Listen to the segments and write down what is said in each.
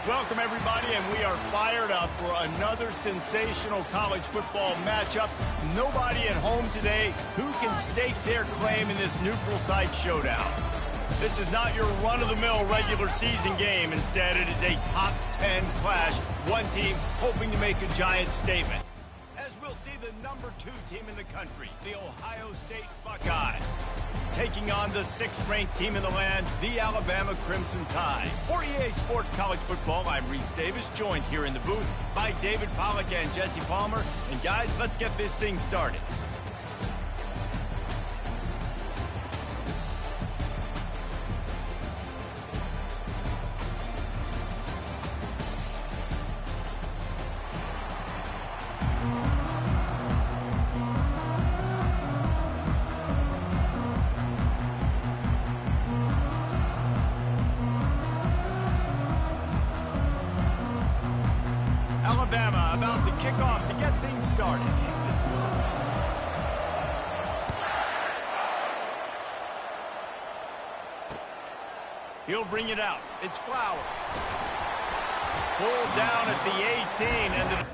Welcome, everybody, and we are fired up for another sensational college football matchup. Nobody at home today who can stake their claim in this neutral site showdown. This is not your run-of-the-mill regular season game. Instead, it is a top 10 clash, one team hoping to make a giant statement. As we'll see the number 2 team in the country, the Ohio State Buckeyes, taking on the 6th-ranked team in the land, the Alabama Crimson Tide. For EA Sports College Football, I'm Reese Davis, joined here in the booth by David Pollack and Jesse Palmer. And guys, let's get this thing started. Alabama about to kick off to get things started. He'll bring it out. It's Flowers. Pulled down at the 18 and the...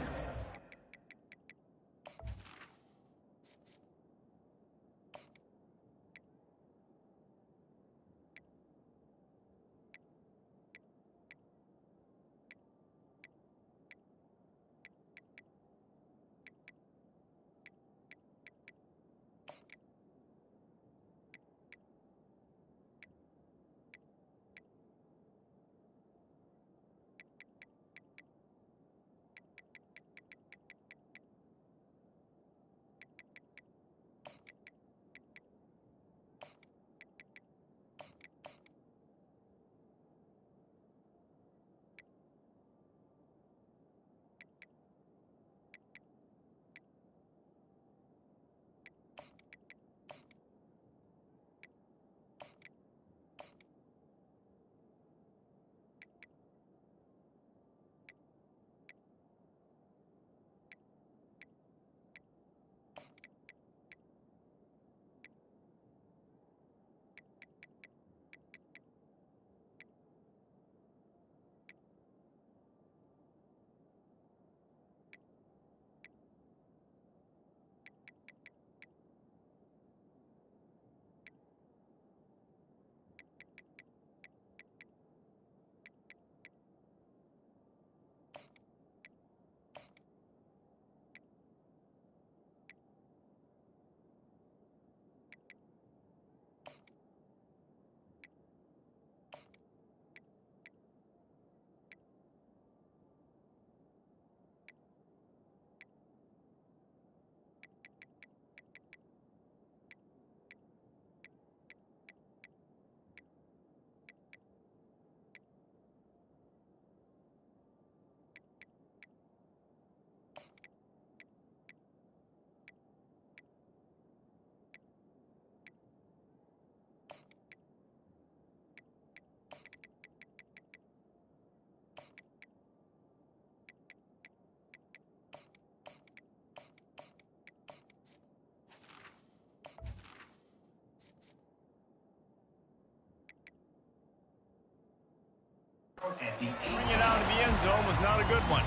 Bring it out of the end zone was not a good one.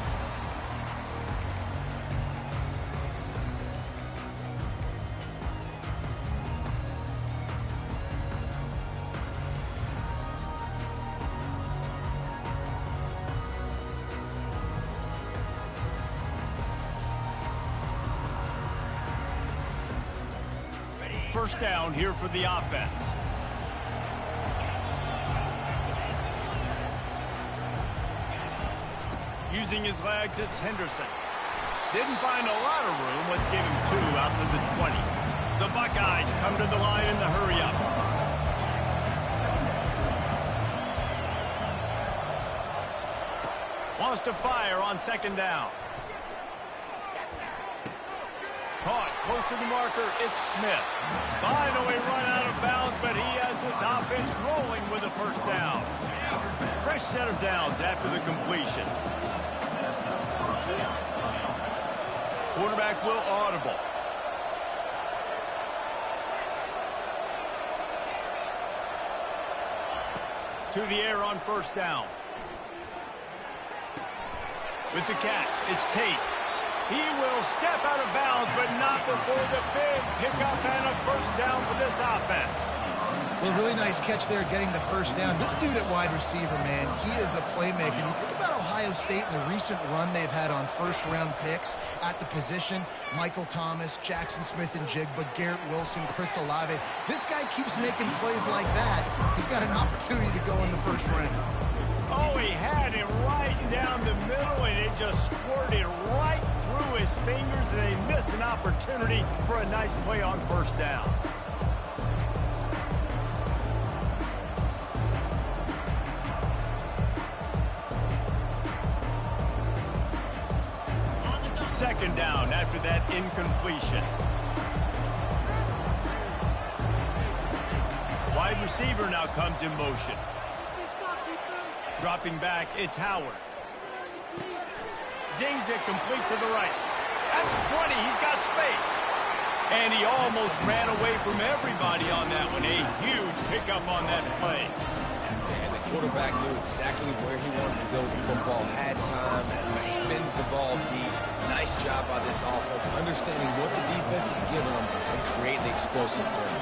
First down here for the offense. Using his legs, it's Henderson. Didn't find a lot of room. Let's give him 2 out to the 20. The Buckeyes come to the line in the hurry-up. Wants to fire on 2nd down. Caught close to the marker. It's Smith. Finally run out of bounds, but he has this offense rolling with a first down. Fresh set of downs after the completion. Quarterback will audible. To the air on first down. With the catch, it's Tate. He will step out of bounds, but not before the big pickup and a first down for this offense. Well, really nice catch there getting the first down. This dude at wide receiver, man, he is a playmaker. You think about Ohio State and the recent run they've had on first-round picks at the position. Michael Thomas, Jackson Smith-Njigba, Garrett Wilson, Chris Olave. This guy keeps making plays like that. He's got an opportunity to go in the first round. Oh, he had it right down the middle, and it just squirted right through his fingers, and they miss an opportunity for a nice play on first down. Second down after that incompletion. Wide receiver now comes in motion. Dropping back, it's Howard. Zings it complete to the right. That's 20, he's got space. And he almost ran away from everybody on that one. A huge pickup on that play. And the quarterback knew exactly where he wanted to go with the football. Had time, spins the ball deep. Nice job by this offense, understanding what the defense is giving them and creating the explosive play.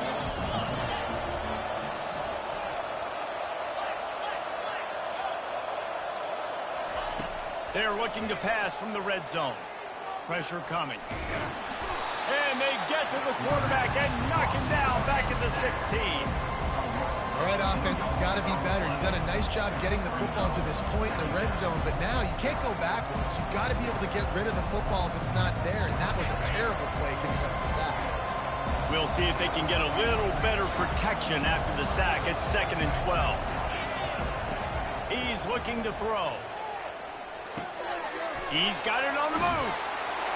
They're looking to pass from the red zone. Pressure coming. And they get to the quarterback and knock him down back at the 16. All right, offense has got to be better. You've done a nice job getting the football to this point in the red zone, but now you can't go backwards. You've got to be able to get rid of the football if it's not there, and that was a terrible play giving up the sack. We'll see if they can get a little better protection after the sack. It's 2nd and 12. He's looking to throw. He's got it on the move.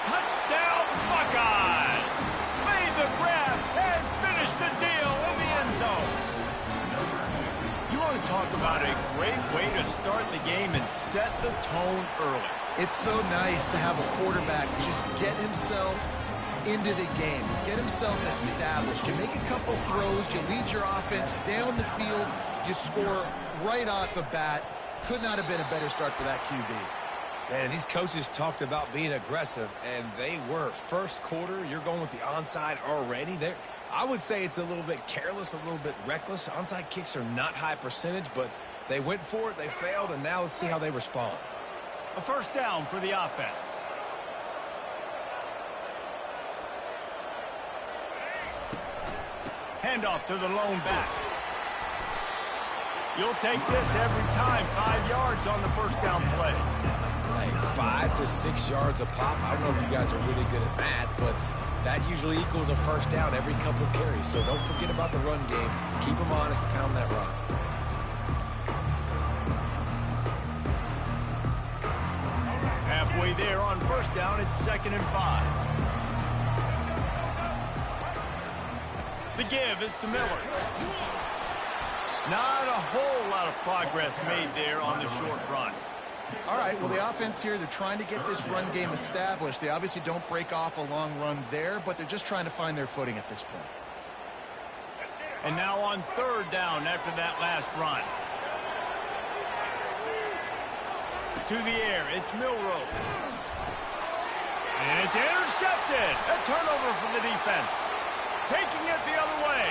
Touchdown, Buckeyes! Made the grab and finished the deal in the end zone. You want to talk about a great way to start the game and set the tone early. It's so nice to have a quarterback just get himself into the game, get himself established. You make a couple throws, you lead your offense down the field, you score right off the bat. Could not have been a better start for that QB. Man, these coaches talked about being aggressive, and they were. First quarter, you're going with the onside already. I would say it's a little bit careless, a little bit reckless. Onside kicks are not high percentage, but they went for it, they failed, and now let's see how they respond. A first down for the offense. Handoff to the lone back. You'll take this every time. 5 yards on the first down play. Hey, 5 to 6 yards a pop. I don't know if you guys are really good at math, but that usually equals a first down every couple carries. So don't forget about the run game. Keep them honest, pound that rock. Halfway there on first down, it's 2nd and 5. The give is to Miller. Not a whole lot of progress made there on the short run. All right, well, the offense here, they're trying to get this run game established. They obviously don't break off a long run there, but they're just trying to find their footing at this point. And now on third down after that last run. To the air, it's Milroe. And it's intercepted. A turnover from the defense. Taking it the other way.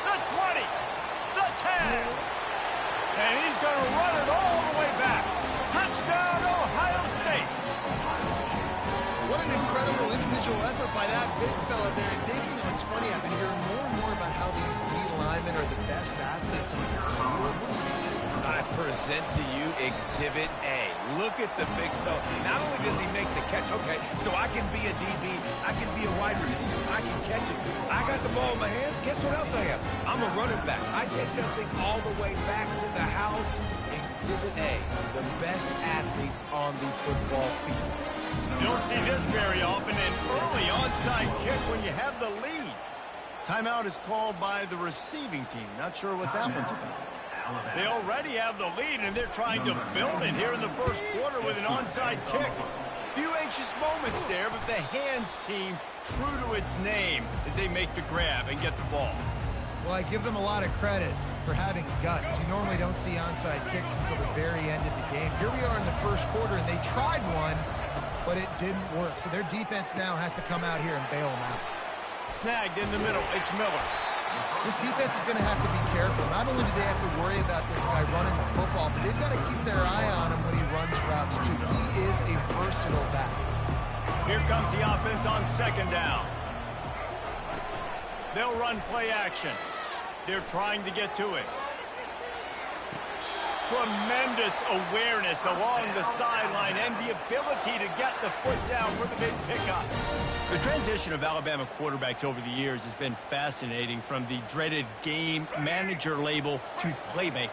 The 20. The 10. And he's going to run it all the way back. Touchdown, Ohio State. What an incredible individual effort by that big fella there. And Dave, you know, it's funny, I've been hearing more and more about how these D linemen are the best athletes on the field. I present to you Exhibit A. Look at the big fella. Not only does he make the catch, okay, so I can be a DB, I can be a wide receiver, I can catch it. I got the ball in my hands. Guess what else I am? I'm a running back. I take that thing all the way back to the house. Exhibit A, the best athletes on the football field. You don't see this very often, an early onside kick when you have the lead. Timeout is called by the receiving team. Not sure what that one's about. They already have the lead, and they're trying to build it here in the first quarter with an onside kick. Few anxious moments there, but the hands team true to its name as they make the grab and get the ball. Well, I give them a lot of credit. for having guts. You normally don't see onside kicks until the very end of the game. Here we are in the first quarter, and they tried one, but it didn't work. So their defense now has to come out here and bail them out. Snagged in the middle. It's Miller. This defense is going to have to be careful. Not only do they have to worry about this guy running the football, but they've got to keep their eye on him when he runs routes, too. He is a versatile back. Here comes the offense on second down. They'll run play action. They're trying to get to it. Tremendous awareness along the sideline and the ability to get the foot down for the big pickup. The transition of Alabama quarterbacks over the years has been fascinating, from the dreaded game manager label to playmaker.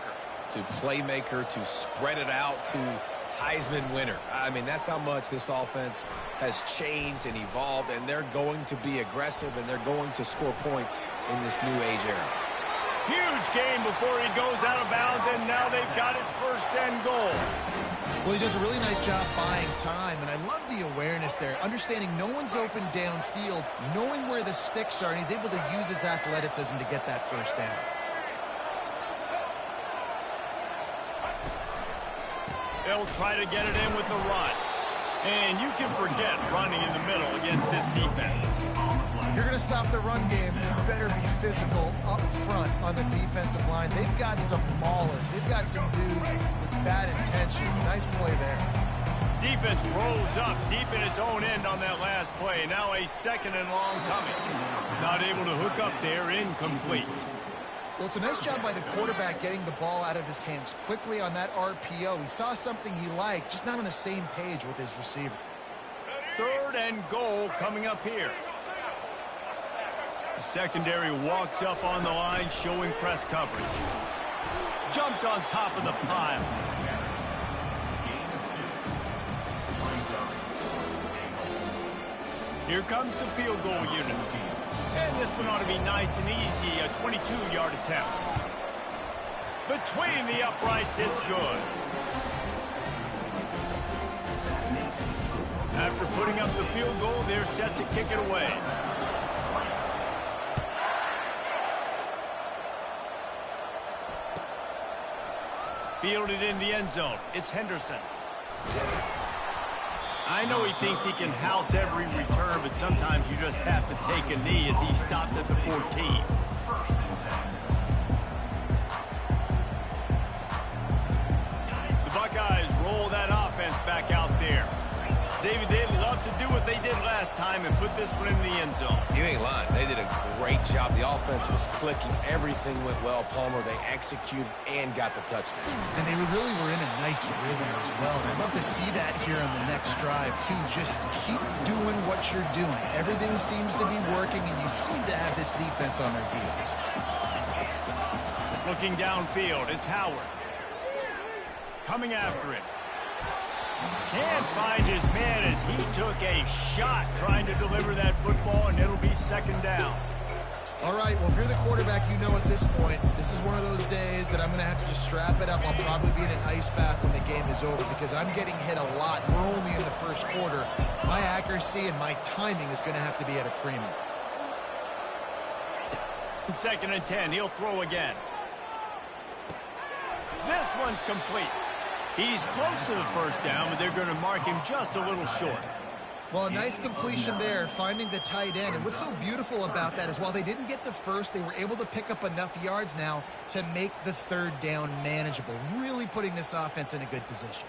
To playmaker, to spread it out, to Heisman winner. I mean, that's how much this offense has changed and evolved, and they're going to be aggressive, and they're going to score points in this new age era. Huge game before he goes out of bounds, and now they've got it first and goal. Well, he does a really nice job buying time, and I love the awareness there, understanding no one's open downfield, knowing where the sticks are, and he's able to use his athleticism to get that first down. They'll try to get it in with the run. And you can forget running in the middle against this defense. You're going to stop the run game, you better be physical up front on the defensive line. They've got some maulers. They've got some dudes with bad intentions. Nice play there. Defense rolls up deep in its own end on that last play. Now a second and long coming. Not able to hook up there, incomplete. Well, it's a nice job by the quarterback getting the ball out of his hands quickly on that RPO. He saw something he liked, just not on the same page with his receiver. Third and goal coming up here. The secondary walks up on the line, showing press coverage. Jumped on top of the pile. Here comes the field goal unit. And this one ought to be nice and easy, a 22-yard attempt. Between the uprights, it's good. After putting up the field goal, they're set to kick it away. Fielded in the end zone. It's Henderson. I know he thinks he can house every return, but sometimes you just have to take a knee, as he stopped at the 14. The Buckeyes roll that offense back out there. David, they'd love to do what they did last time and put this one in the end zone. You ain't lying. They did a great job. The offense was clicking. Everything went well. Palmer, they executed and got the touchdown. And they really were in a nice rhythm as well. And I'd love to see that here on the next drive, too. Just keep doing what you're doing. Everything seems to be working, and you seem to have this defense on their heels. Looking downfield, it's Howard. Coming after it. Can't find his man as he took a shot trying to deliver that football, and it'll be second down. All right, well, if you're the quarterback, you know at this point, this is one of those days that I'm going to have to just strap it up. I'll probably be in an ice bath when the game is over, because I'm getting hit a lot. We're only in the first quarter. My accuracy and my timing is going to have to be at a premium. Second and 10, he'll throw again. This one's complete. He's close to the first down, but they're going to mark him just a little short. Well, a nice completion there, finding the tight end. And what's so beautiful about that is while they didn't get the first, they were able to pick up enough yards now to make the third down manageable, really putting this offense in a good position.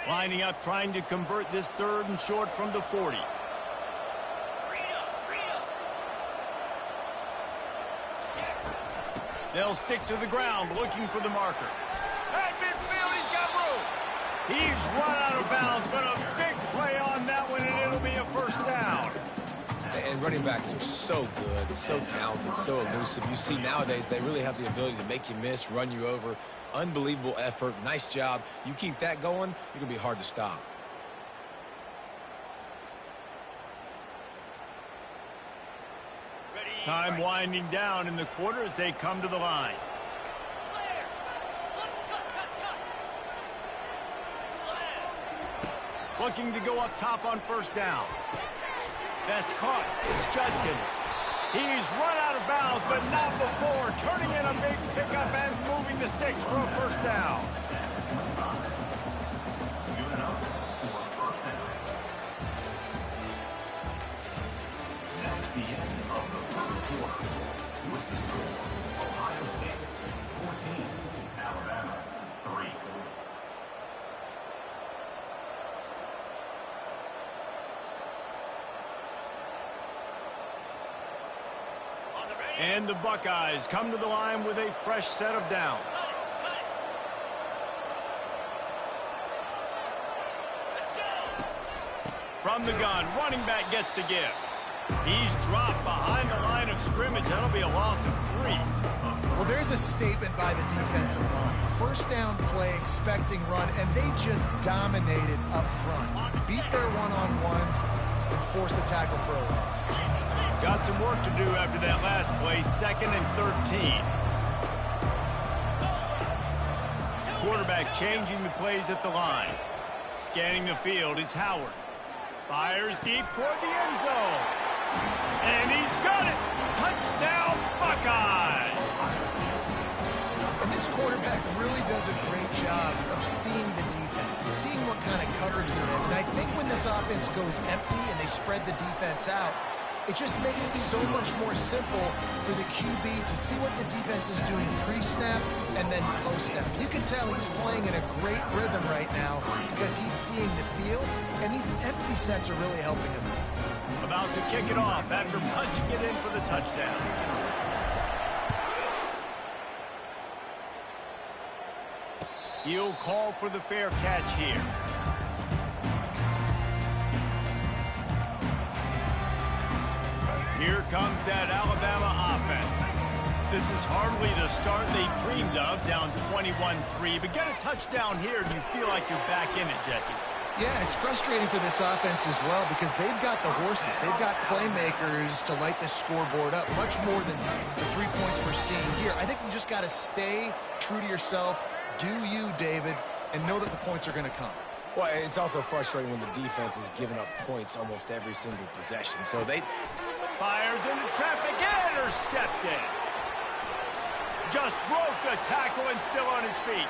Lining up, trying to convert this third and short from the 40. They'll stick to the ground, looking for the marker. At midfield, he's got room. He's run out of bounds, but a big play on that one, and it'll be a first down. And running backs are so good, so talented, so elusive. You see nowadays they really have the ability to make you miss, run you over. Unbelievable effort. Nice job. You keep that going, you're going to be hard to stop. Time winding down in the quarter as they come to the line. Looking to go up top on first down. That's caught. It's Judkins. He's run out of bounds, but not before turning in a big pickup and moving the sticks for a first down. That's the end of the first quarter. With the score, Ohio State 14, Alabama 3. And the Buckeyes come to the line with a fresh set of downs. From the gun, running back gets to give. He's dropped behind the line of scrimmage. That'll be a loss of 3. Well, there's a statement by the defensive line. First down play, expecting run, and they just dominated up front. Beat their one-on-ones and forced a tackle for a loss. Got some work to do after that last play, 2nd and 13. Quarterback changing the plays at the line. Scanning the field, it's Howard. Fires deep toward the end zone. And he's got it! Touchdown, Buckeyes! And this quarterback really does a great job of seeing the defense, seeing what kind of coverage they're in. And I think when this offense goes empty and they spread the defense out, it just makes it so much more simple for the QB to see what the defense is doing pre-snap and then post-snap. You can tell he's playing in a great rhythm right now because he's seeing the field, and these empty sets are really helping him. About to kick it off after punching it in for the touchdown. He'll call for the fair catch here. Here comes that Alabama offense. This is hardly the start they dreamed of, down 21-3. But get a touchdown here, and you feel like you're back in it, Jesse. Yeah, it's frustrating for this offense as well because they've got the horses. They've got playmakers to light the scoreboard up, much more than the 3 points we're seeing here. I think you just got to stay true to yourself, do you, David, and know that the points are going to come. Well, it's also frustrating when the defense is giving up points almost every single possession. So they... Fires into traffic, intercepted. Just broke the tackle and still on his feet.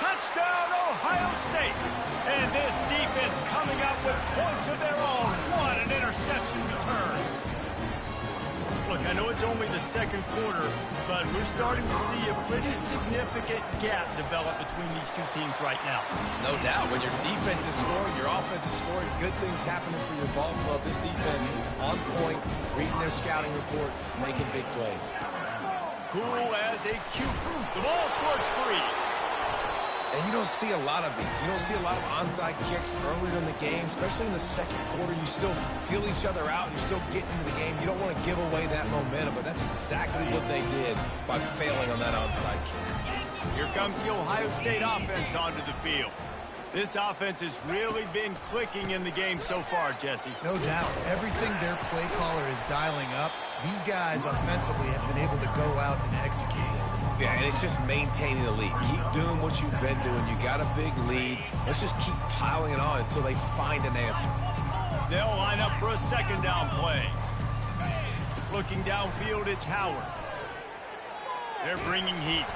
Touchdown, Ohio State. And this defense coming up with points of their own. What an interception return. Look, I know it's only the second quarter, but we're starting to see a pretty significant gap develop between these two teams right now. No doubt. When your defense is scoring, your offense is scoring, good things happening for your ball club. This defense on point, reading their scouting report, making big plays. Cool as a cucumber. The ball scores free. And you don't see a lot of these. You don't see a lot of onside kicks earlier in the game, especially in the second quarter. You still feel each other out. You're still getting into the game. You don't want to give away that momentum, but that's exactly what they did by failing on that onside kick. Here comes the Ohio State offense onto the field. This offense has really been clicking in the game so far, Jesse. No doubt. Everything their play caller is dialing up, these guys offensively have been able to go out and execute. Yeah, and it's just maintaining the lead. Keep doing what you've been doing. You got a big lead. Let's just keep piling it on until they find an answer. They'll line up for a second down play. Looking downfield, it's Howard. They're bringing heat.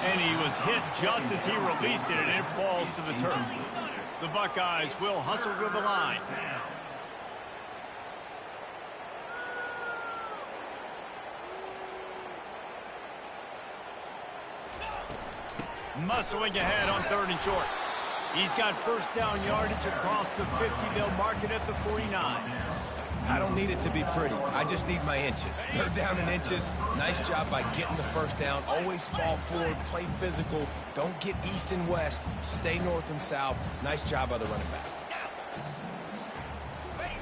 And he was hit just as he released it, and it falls to the turf. The Buckeyes will hustle to the line. Muscling ahead on 3rd and short. He's got first down yardage across the 50. They'll mark it at the 49. I don't need it to be pretty. I just need my inches. 3rd down in inches. Nice job by getting the first down. Always fall forward, play physical. Don't get east and west. Stay north and south. Nice job by the running back.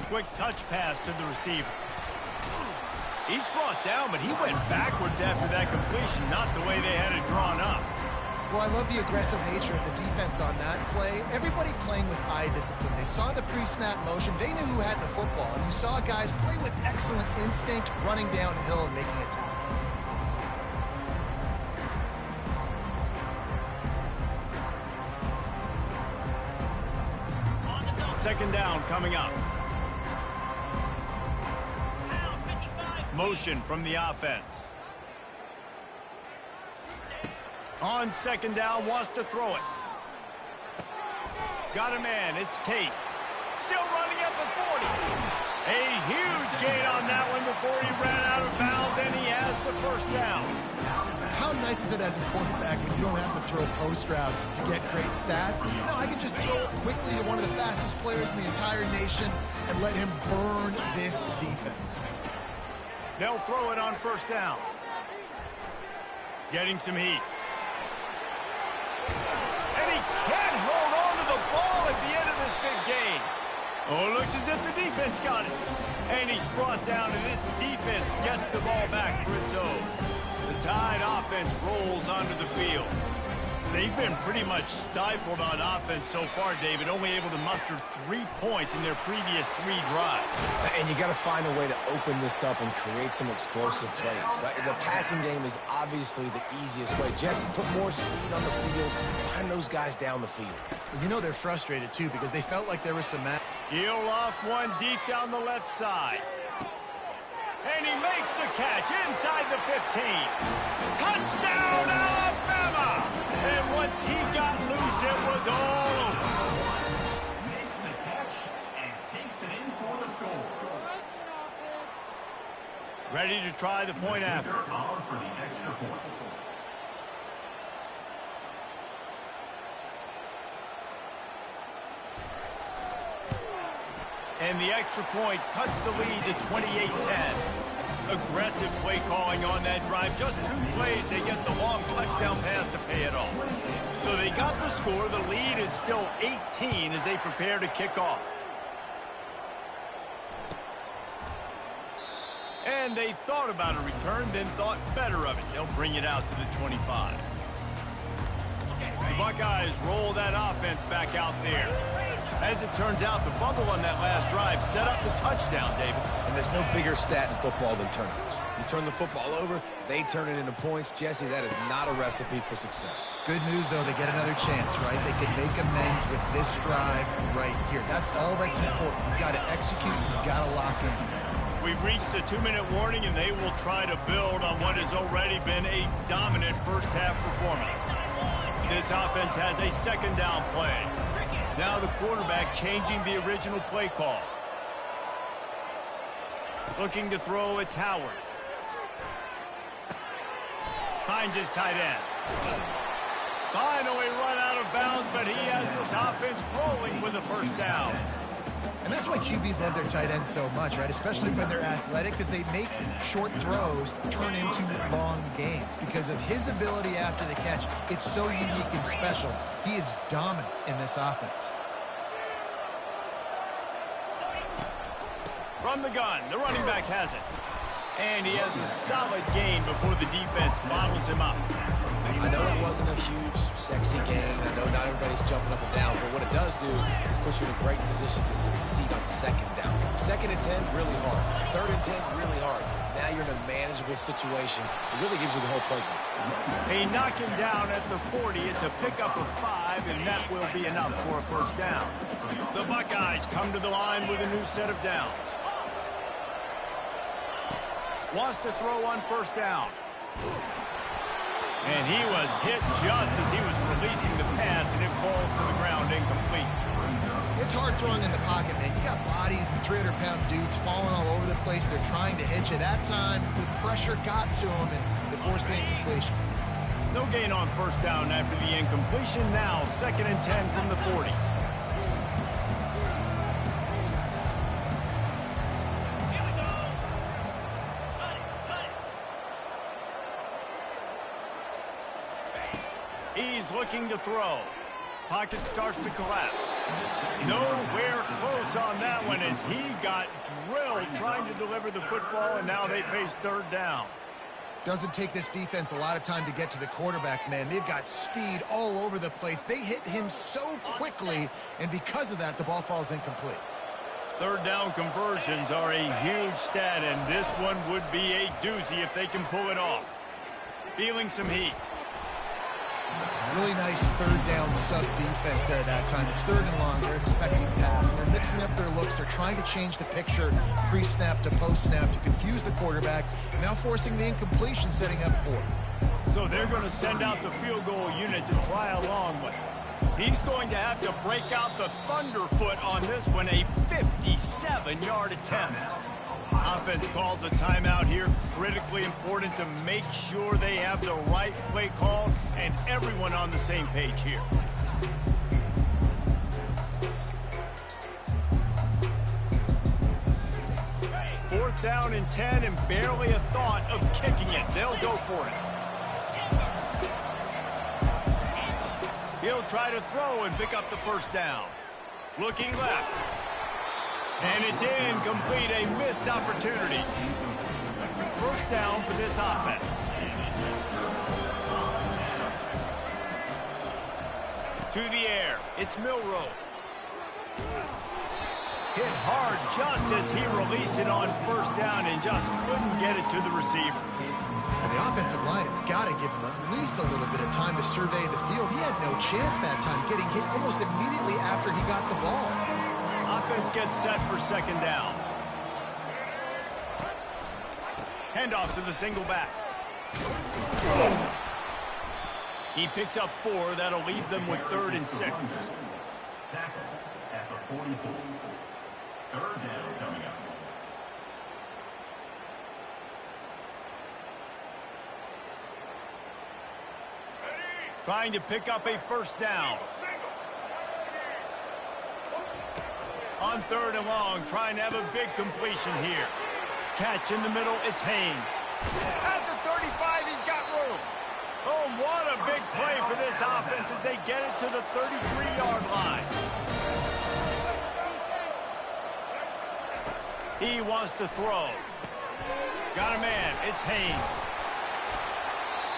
Quick touch pass to the receiver. He's brought down, but he went backwards after that completion, not the way they had it drawn up. Well, I love the aggressive nature of the defense on that play. Everybody playing with eye discipline. They saw the pre-snap motion. They knew who had the football. And you saw guys play with excellent instinct, running downhill and making a tackle. Second down coming up. Motion from the offense. On second down, wants to throw it. Got a man, it's Tate. Still running up at 40. A huge gain on that one before he ran out of bounds, and he has the first down. How nice is it as a quarterback when you don't have to throw post routes to get great stats? No, I can just throw it quickly to one of the fastest players in the entire nation and let him burn this defense. They'll throw it on first down. Getting some heat. And he can't hold on to the ball at the end of this big game. Oh, looks as if the defense got it. And he's brought down, and this defense gets the ball back for its own. The Tide offense rolls onto the field. They've been pretty much stifled on offense so far, David, only able to muster 3 points in their previous 3 drives. And you got to find a way to open this up and create some explosive plays. The passing game is obviously the easiest way. Jesse, put more speed on the field. Find those guys down the field. You know they're frustrated, too, because they felt like there was some... He'll off one deep down the left side. And he makes the catch inside the 15. Touchdown, Alabama! And once he got loose, it was all over. Makes the catch and takes it in for the score. Ready to try the point after. On for the extra point. And the extra point cuts the lead to 28-10. Aggressive play calling on that drive. Just 2 plays, they get the long touchdown pass to pay it off. So they got the score. The lead is still 18 as they prepare to kick off. And they thought about a return, then thought better of it. They'll bring it out to the 25. The Buckeyes roll that offense back out there. As it turns out, the fumble on that last drive set up the touchdown, David. And there's no bigger stat in football than turnovers. You turn the football over, they turn it into points. Jesse, that is not a recipe for success. Good news, though, they get another chance, right? They can make amends with this drive right here. That's all that's important. You've got to execute, you've got to lock in. We've reached the 2-minute warning, and they will try to build on what has already been a dominant first-half performance. This offense has a second down play. Now the quarterback changing the original play call. Looking to throw, it's Howard. Finds his tight end. Finally run out of bounds, but he has this offense rolling with a first down. And that's why QBs love their tight ends so much, right? Especially when they're athletic, because they make short throws turn into long gains. Because of his ability after the catch, it's so unique and special. He is dominant in this offense. From the gun, the running back has it. And he has a solid gain before the defense bottles him up. I know that wasn't a huge, sexy gain. I know not everybody's jumping up and down, but what it does do is put you in a great position to succeed on second down. Second and 10, really hard. Third and 10, really hard. Now you're in a manageable situation. It really gives you the whole playbook. They knock him down at the 40. It's a pickup of 5, and that will be enough for a first down. The Buckeyes come to the line with a new set of downs. Wants to throw on first down. And he was hit just as he was releasing the pass, and it falls to the ground incomplete. It's hard throwing in the pocket, man. You got bodies and 300-pound dudes falling all over the place. They're trying to hit you. That time, the pressure got to him, and they forced the incompletion. No gain on first down after the incompletion. Now, second and 10 from the 40. He's looking to throw. Pocket starts to collapse. Nowhere close on that one as he got drilled trying to deliver the football, and now they face third down. Doesn't take this defense a lot of time to get to the quarterback, man. They've got speed all over the place. They hit him so quickly, and because of that, the ball falls incomplete. Third down conversions are a huge stat, and this one would be a doozy if they can pull it off. Feeling some heat. Really nice nice third down sub defense there that time. It's third and long. They're expecting pass. And they're mixing up their looks. They're trying to change the picture pre-snap to post-snap to confuse the quarterback, now forcing the incompletion, setting up fourth. So they're going to send out the field goal unit to try along with. He's going to have to break out the thunderfoot on this one, a 57-yard attempt. Offense calls a timeout here. Critically important to make sure they have the right play call and everyone on the same page here. Fourth down and 10 and barely a thought of kicking it. They'll go for it. He'll try to throw and pick up the first down. Looking left. And it's incomplete, a missed opportunity. First down for this offense. To the air, it's Milroe. Hit hard just as he released it on first down and just couldn't get it to the receiver. And the offensive line has got to give him at least a little bit of time to survey the field. He had no chance that time, getting hit almost immediately after he got the ball. Offense gets set for second down. Handoff to the single back. He picks up 4. That'll leave them with 3rd and 6. Tackle at the 44. Third down coming up. Trying to pick up a first down. On 3rd and long, trying to have a big completion here. Catch in the middle, it's Haynes. At the 35, he's got room. Oh, what a big play for this offense as they get it to the 33-yard line. He wants to throw. Got a man, it's Haynes.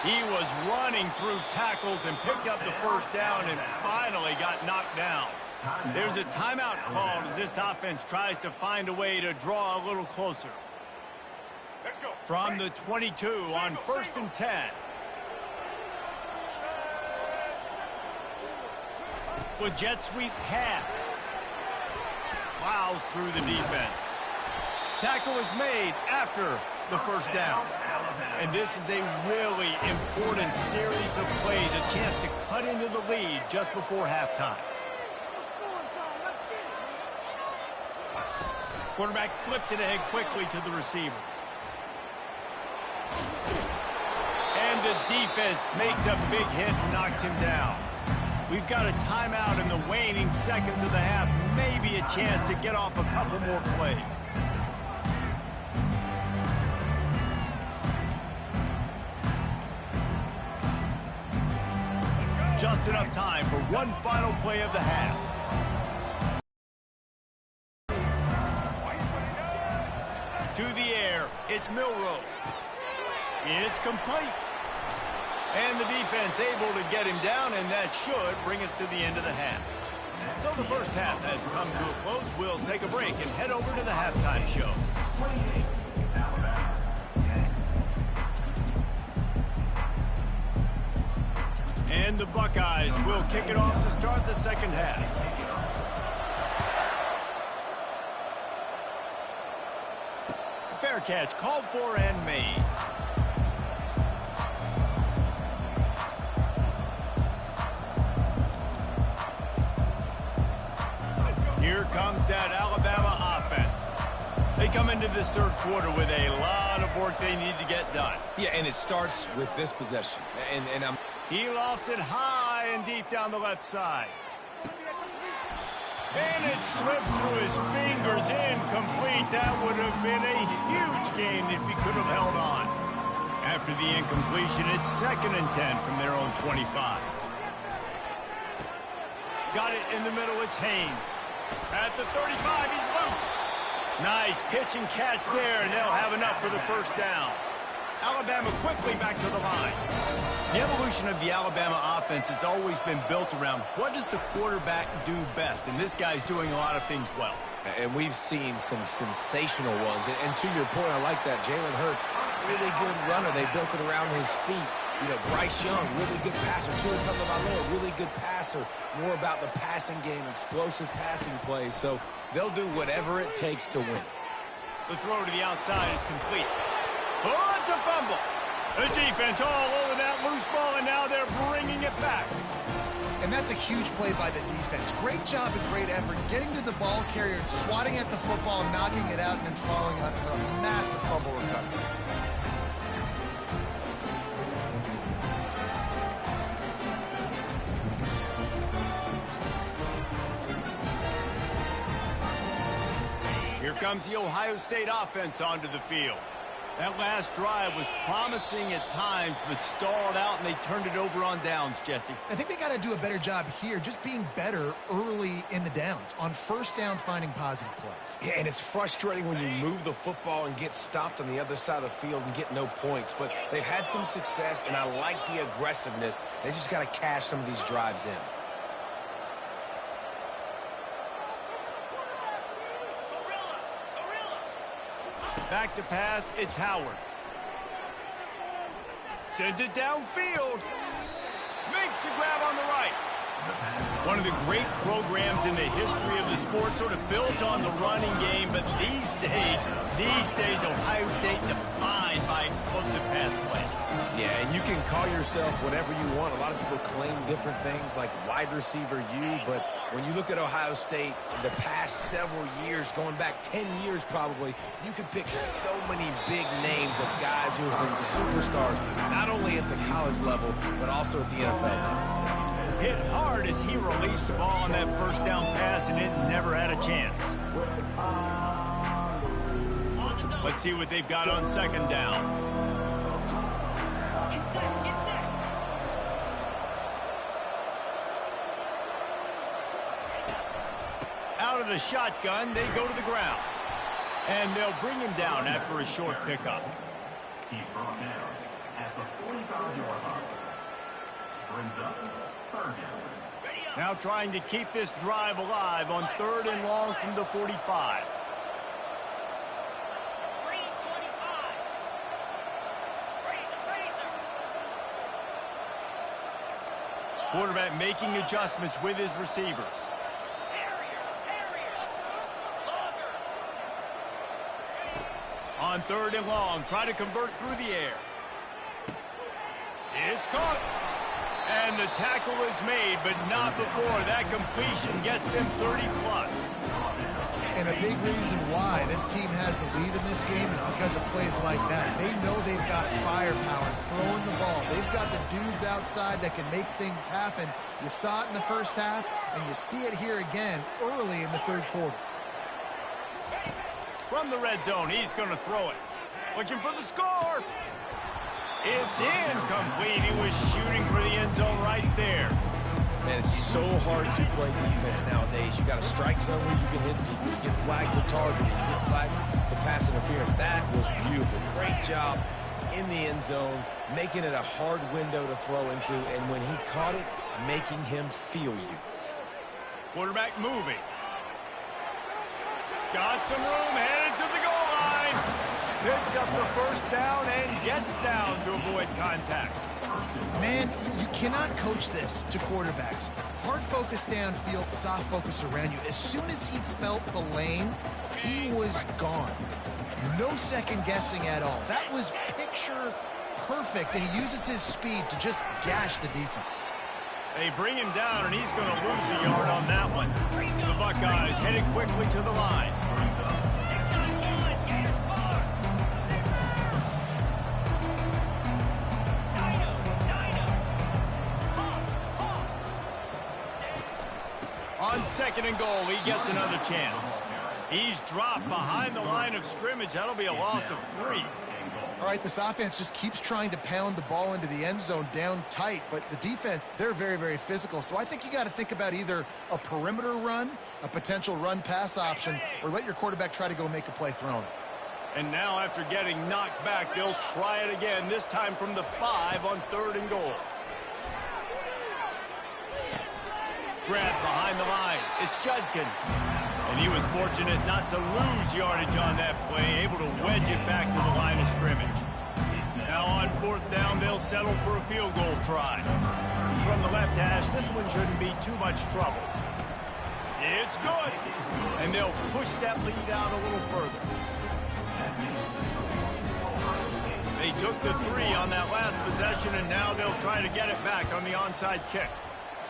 He was running through tackles and picked up the first down and finally got knocked down. There's a timeout called as this offense tries to find a way to draw a little closer. Let's go. From the 22 on 1st and 10. With jet sweep pass. Plows through the defense. Tackle is made after the first down. And this is a really important series of plays, a chance to cut into the lead just before halftime. Quarterback flips it ahead quickly to the receiver. And the defense makes a big hit and knocks him down. We've got a timeout in the waning seconds of the half. Maybe a chance to get off a couple more plays. Just enough time for one final play of the half. To the air, it's Milroe. It's complete. And the defense able to get him down, and that should bring us to the end of the half. So the first half has come to a close. We'll take a break and head over to the halftime show. And the Buckeyes will kick it off to start the second half. Fair catch, called for and made. Here comes that Alabama offense. They come into this third quarter with a lot of work they need to get done. Yeah, and it starts with this possession. He lofts it high and deep down the left side. And it slips through his fingers, incomplete. That would have been a huge gain if he could have held on. After the incompletion, it's 2nd and 10 from their own 25. Got it in the middle, it's Haynes. At the 35, he's loose. Nice pitch and catch there, and they'll have enough for the first down. Alabama quickly back to the line. The evolution of the Alabama offense has always been built around what does the quarterback do best, and this guy's doing a lot of things well. And we've seen some sensational ones. And to your point, I like that. Jalen Hurts, really good runner. They built it around his feet. You know, Bryce Young, really good passer. Tua Tagovailoa, really good passer. More about the passing game, explosive passing plays. So they'll do whatever it takes to win. The throw to the outside is complete. Oh, it's a fumble. The defense all over that loose ball, and now they're bringing it back. And that's a huge play by the defense. Great job and great effort getting to the ball carrier and swatting at the football, knocking it out, and then falling on for a massive fumble recovery. Here comes the Ohio State offense onto the field. That last drive was promising at times, but stalled out, and they turned it over on downs, Jesse. I think they got to do a better job here, just being better early in the downs, on first down finding positive plays. Yeah, and it's frustrating when you move the football and get stopped on the other side of the field and get no points. But they've had some success, and I like the aggressiveness. They just got to cash some of these drives in. Back to pass, it's Howard. Sends it downfield. Makes the grab on the right. One of the great programs in the history of the sport, sort of built on the running game, but these days, Ohio State defined by explosive pass play. Yeah, and you can call yourself whatever you want. A lot of people claim different things like wide receiver U, but when you look at Ohio State, the past several years, going back 10 years probably, you could pick so many big names of guys who have been superstars, not only at the college level, but also at the NFL level. Hit hard as he released the ball on that first down pass, and it never had a chance. Let's see what they've got on second down. Out of the shotgun, they go to the ground. And they'll bring him down after a short pickup. He's brought down at the 45-yard line. Brings up third down. Now trying to keep this drive alive on third and long from the 45. Quarterback making adjustments with his receivers. On third and long, try to convert through the air. It's caught. And the tackle is made, but not before that completion gets them 30+. And a big reason why this team has the lead in this game is because of plays like that. They know they've got firepower throwing the ball. They've got the dudes outside that can make things happen. You saw it in the first half, and you see it here again early in the third quarter. From the red zone, he's going to throw it. Looking for the score. It's incomplete. He was shooting for the end zone right there. Man, it's so hard to play defense nowadays. You got to strike somewhere you can hit people. You get flagged for targeting. You get flagged for pass interference. That was beautiful. Great job in the end zone, making it a hard window to throw into, and when he caught it, making him feel you. Quarterback moving. Got some room, headed to the goal line. Picks up the first down and gets down to avoid contact. Man, you cannot coach this to quarterbacks. Hard focus downfield, soft focus around you. As soon as he felt the lane, he was gone. No second guessing at all. That was picture perfect, and he uses his speed to just gash the defense. They bring him down, and he's going to lose a yard on that one. The Buckeyes headed quickly to the line. On second and goal, he gets another chance. He's dropped behind the line of scrimmage. That'll be a loss of 3. All right, this offense just keeps trying to pound the ball into the end zone down tight, but the defense, they're very, very physical. So I think you got to think about either a perimeter run, a potential run-pass option, or let your quarterback try to go make a play throwing. And now after getting knocked back, they'll try it again, this time from the 5 on third and goal. Grabbed behind the line. It's Judkins. And he was fortunate not to lose yardage on that play, able to wedge it back to the line of scrimmage. Now on 4th down, they'll settle for a field goal try. From the left hash, this one shouldn't be too much trouble. It's good. And they'll push that lead out a little further. They took the 3 on that last possession, and now they'll try to get it back on the onside kick.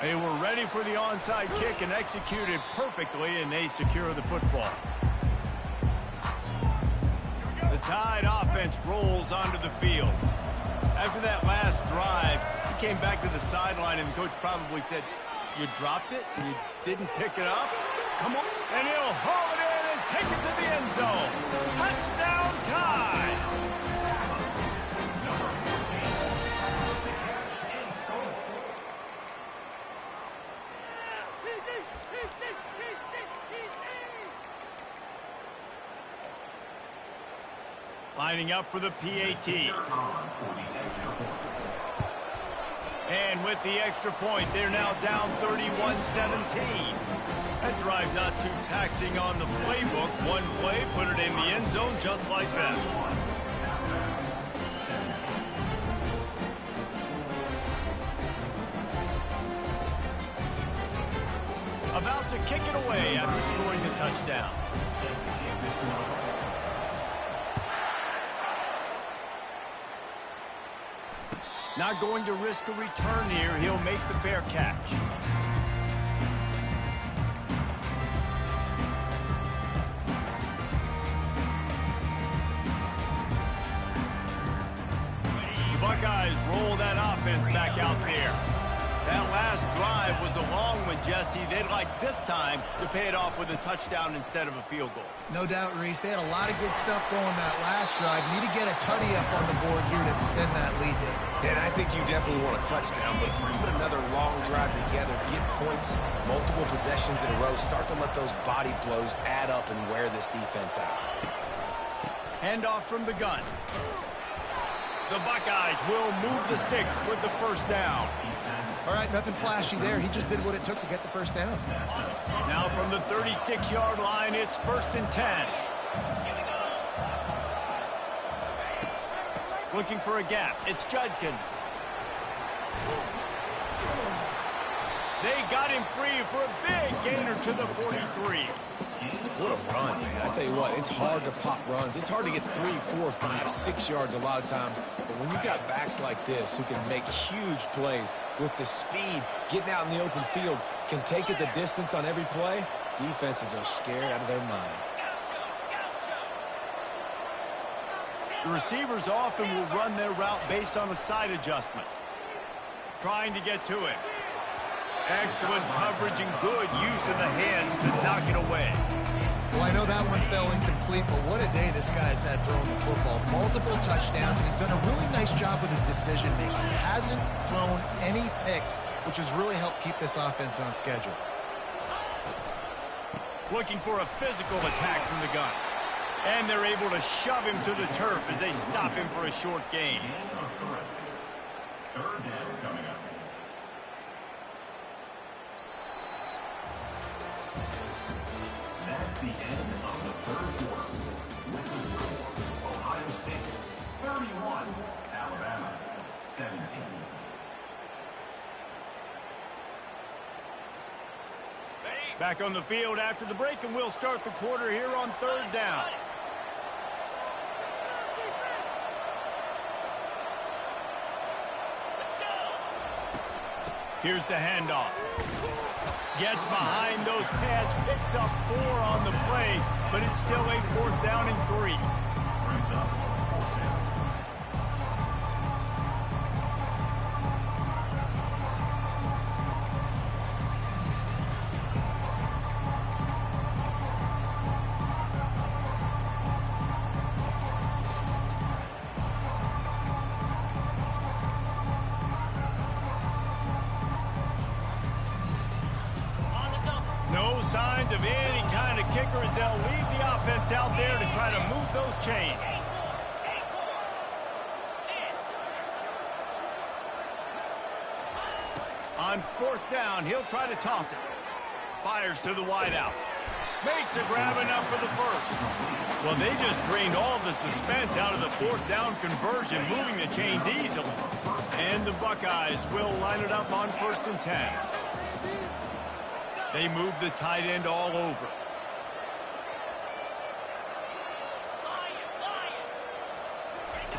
They were ready for the onside kick and executed perfectly, and they secure the football. The Tide offense rolls onto the field. After that last drive, he came back to the sideline, and the coach probably said, "You dropped it? You didn't pick it up? Come on." And he'll haul it in and take it to the end zone. Touchdown, Tide! Lining up for the PAT. And with the extra point, they're now down 31-17. That drive not too taxing on the playbook. One play, put it in the end zone just like that. About to kick it away after scoring the touchdown. Not going to risk a return here. He'll make the fair catch. The Buckeyes roll that offense back out there. That last drive was a long one, Jesse. They'd like this time to pay it off with a touchdown instead of a field goal. No doubt, Reese. They had a lot of good stuff going that last drive. Need to get a tutty up on the board here to extend that lead. And I think you definitely want a touchdown, but if you put another long drive together, get points, multiple possessions in a row, start to let those body blows add up and wear this defense out. Handoff from the gun. The Buckeyes will move the sticks with the first down. All right, nothing flashy there. He just did what it took to get the first down. Now from the 36-yard line, it's 1st and 10. Looking for a gap. It's Judkins. They got him free for a big gainer to the 43. What a run, man. I tell you what, it's hard to pop runs. It's hard to get 3, 4, 5, 6 yards a lot of times. But when you got backs like this who can make huge plays with the speed, getting out in the open field, can take it the distance on every play, defenses are scared out of their mind. The receivers often will run their route based on a side adjustment. Trying to get to it. Excellent coverage and good use of the hands to knock it away. Well, I know that one fell incomplete, but what a day this guy's had throwing the football. Multiple touchdowns, and he's done a really nice job with his decision-making. He hasn't thrown any picks, which has really helped keep this offense on schedule. Looking for a physical attack from the gun. And they're able to shove him to the turf as they stop him for a short gain. Third down coming up. That's the end of the third quarter. With the score, Ohio State 31, Alabama 17. Back on the field after the break, and we'll start the quarter here on 3rd down. Here's the handoff. Gets behind those pads, picks up 4 on the play, but it's still a 4th down and 3. Brings up 4th down. No signs of any kind of kicker as they'll leave the offense out there to try to move those chains. On 4th down, he'll try to toss it. Fires to the wideout. Makes a grab enough for the first. Well, they just drained all the suspense out of the fourth down conversion, moving the chains easily. And the Buckeyes will line it up on 1st and 10. They move the tight end all over.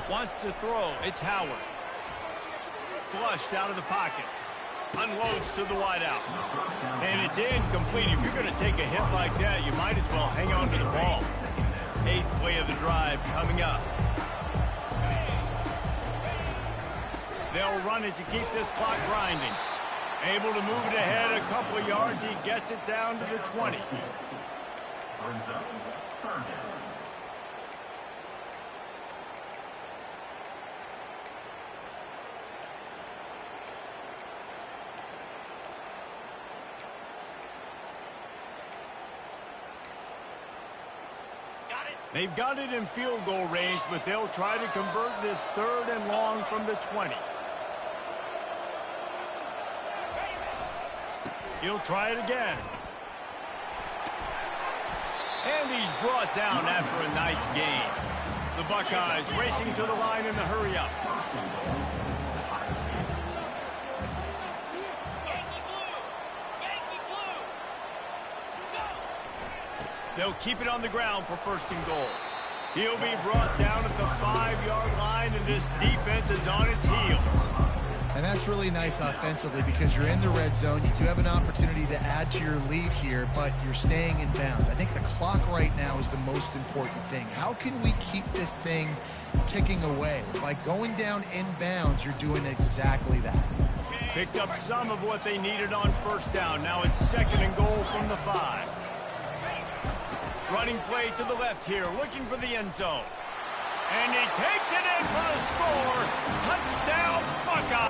Wants to throw. It's Howard. Flushed out of the pocket. Unloads to the wideout. And it's incomplete. If you're going to take a hit like that, you might as well hang on to the ball. 8th play of the drive coming up. They'll run it to keep this clock grinding. Able to move it ahead a couple of yards. He gets it down to the 20. Brings up third down. They've got it in field goal range, but they'll try to convert this 3rd and long from the 20. He'll try it again. And he's brought down after a nice gain. The Buckeyes racing to the line in a hurry-up. They'll keep it on the ground for 1st and goal. He'll be brought down at the 5-yard line, and this defense is on its heels. And that's really nice offensively because you're in the red zone. You do have an opportunity to add to your lead here, but you're staying in bounds. I think the clock right now is the most important thing. How can we keep this thing ticking away? By going down in bounds, you're doing exactly that. Picked up some of what they needed on 1st down. Now it's 2nd and goal from the 5. Running play to the left here, looking for the end zone. And he takes it in for a score. Touchdown, Buckeye.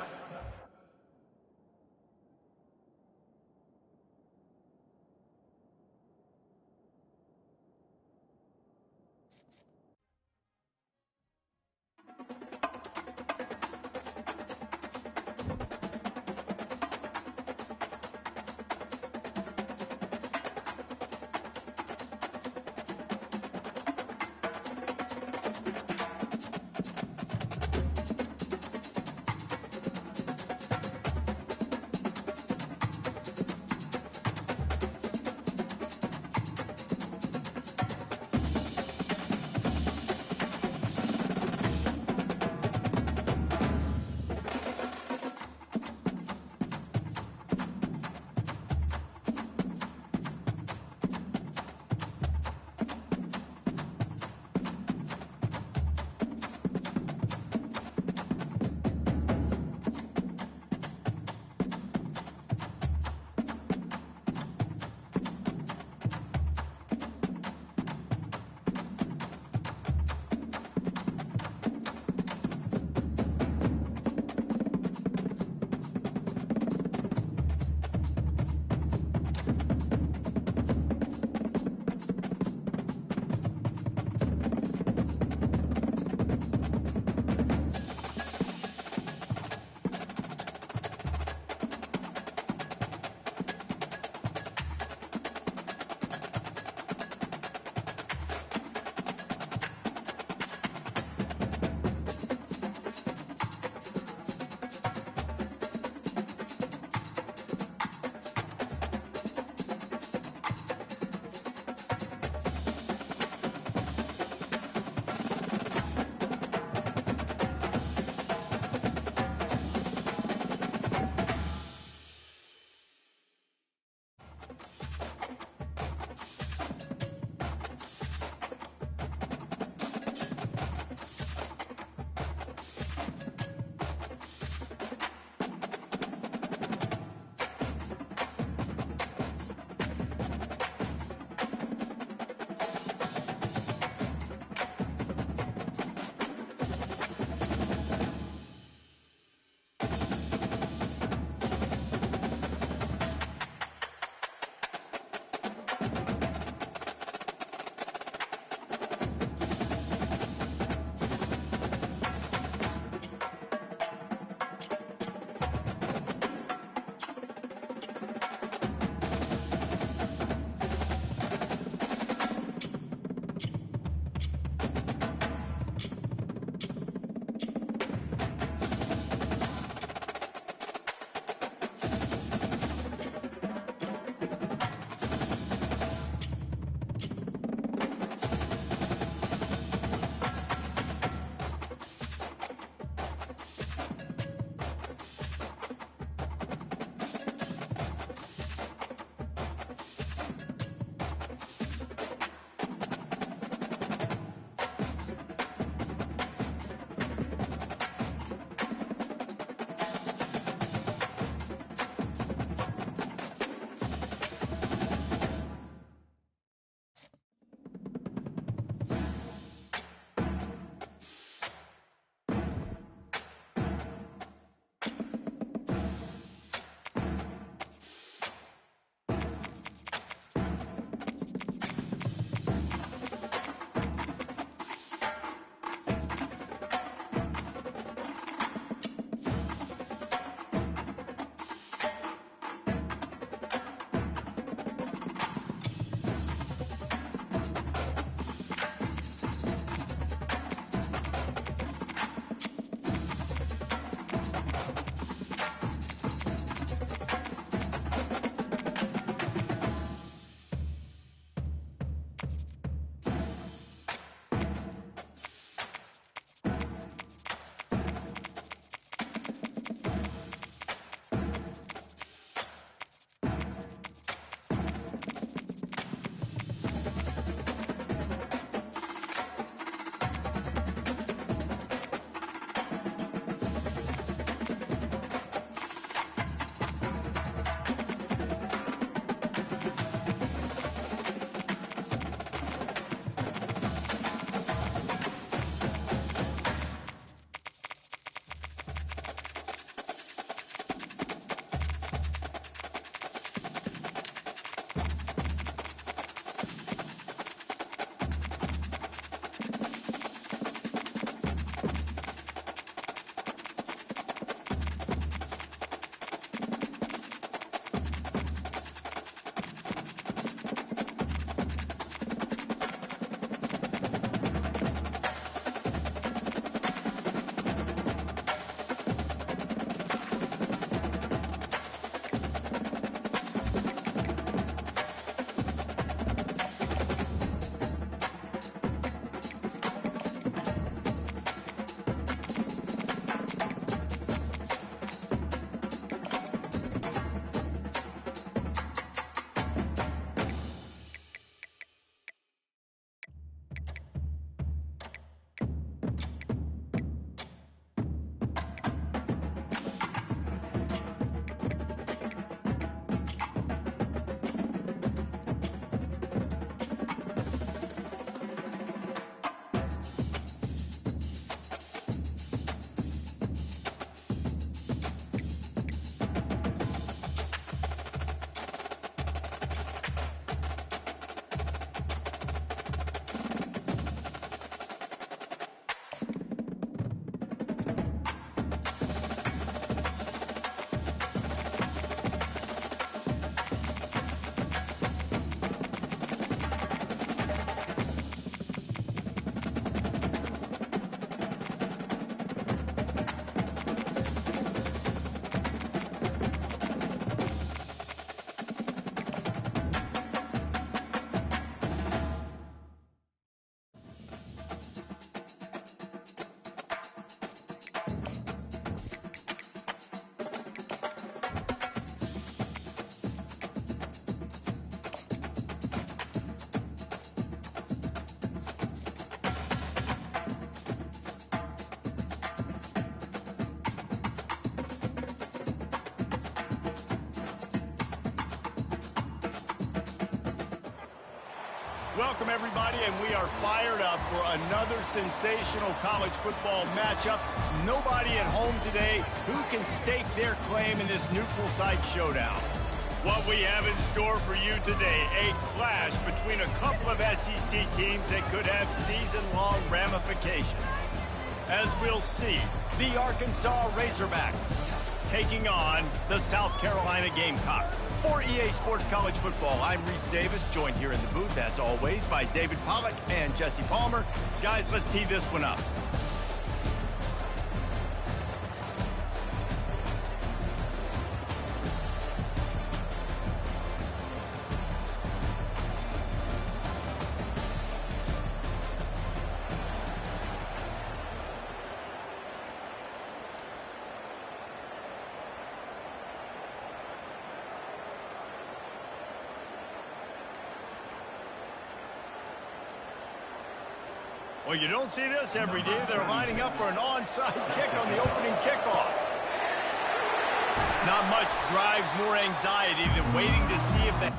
Welcome, everybody, and we are fired up for another sensational college football matchup. Nobody at home today who can stake their claim in this neutral site showdown. What we have in store for you today, a clash between a couple of SEC teams that could have season-long ramifications. As we'll see, the Arkansas Razorbacks taking on the South Carolina Gamecocks. For EA Sports College Football, I'm Reese Davis, joined here in the booth, as always, by David Pollack and Jesse Palmer. Guys, let's tee this one up. Well, you don't see this every day. They're lining up for an onside kick on the opening kickoff. Not much drives more anxiety than waiting to see if that...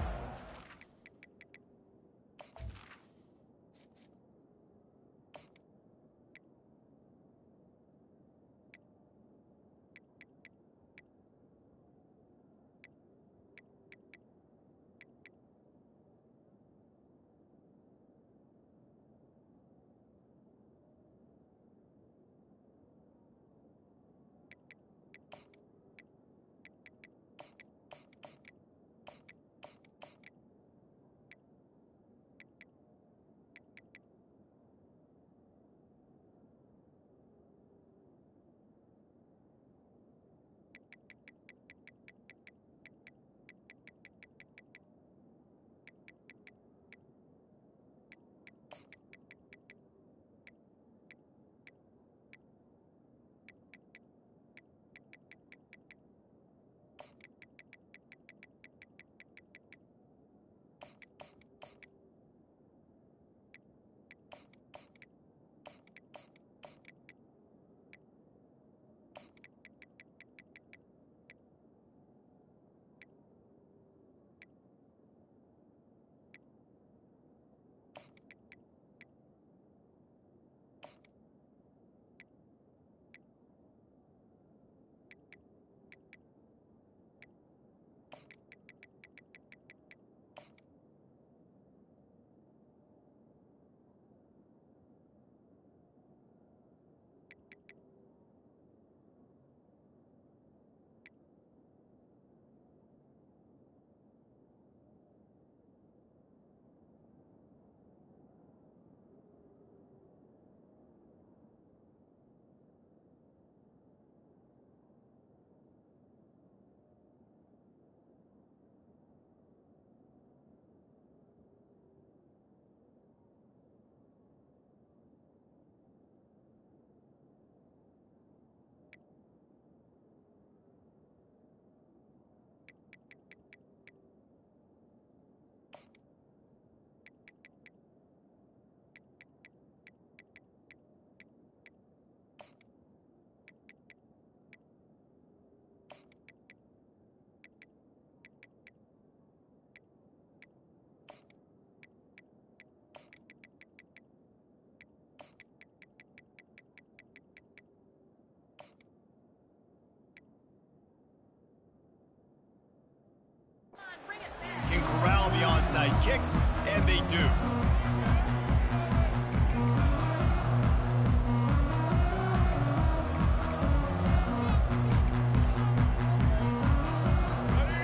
can corral the onside kick, and they do.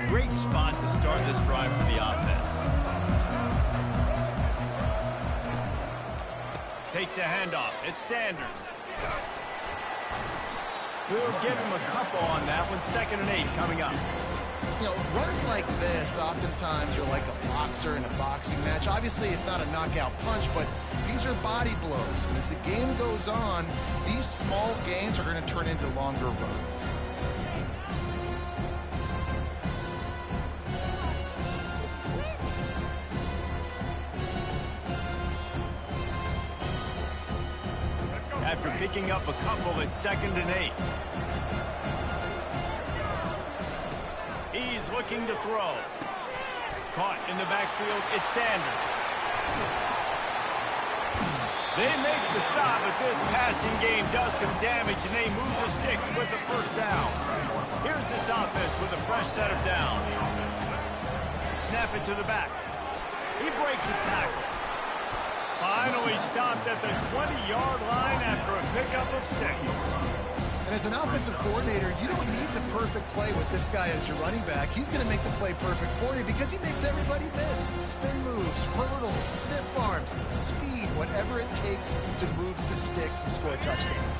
Great spot to start this drive for the offense. Takes a handoff. It's Sanders. We'll give him a couple on that one. 2nd and 8 coming up. You know, runs like this, oftentimes you're like a boxer in a boxing match. Obviously, it's not a knockout punch, but these are body blows. And as the game goes on, these small gains are going to turn into longer runs. After picking up a couple at 2nd and 8. He's looking to throw. Caught in the backfield, it's Sanders. They make the stop, but this passing game does some damage, and they move the sticks with the first down. Here's this offense with a fresh set of downs. Snap it to the back. He breaks a tackle. Finally stopped at the 20-yard line after a pickup of 6. And as an offensive coordinator, you don't need the perfect play with this guy as your running back. He's going to make the play perfect for you because he makes everybody miss. Spin moves, hurdles, stiff arms, speed, whatever it takes to move the sticks and score touchdowns.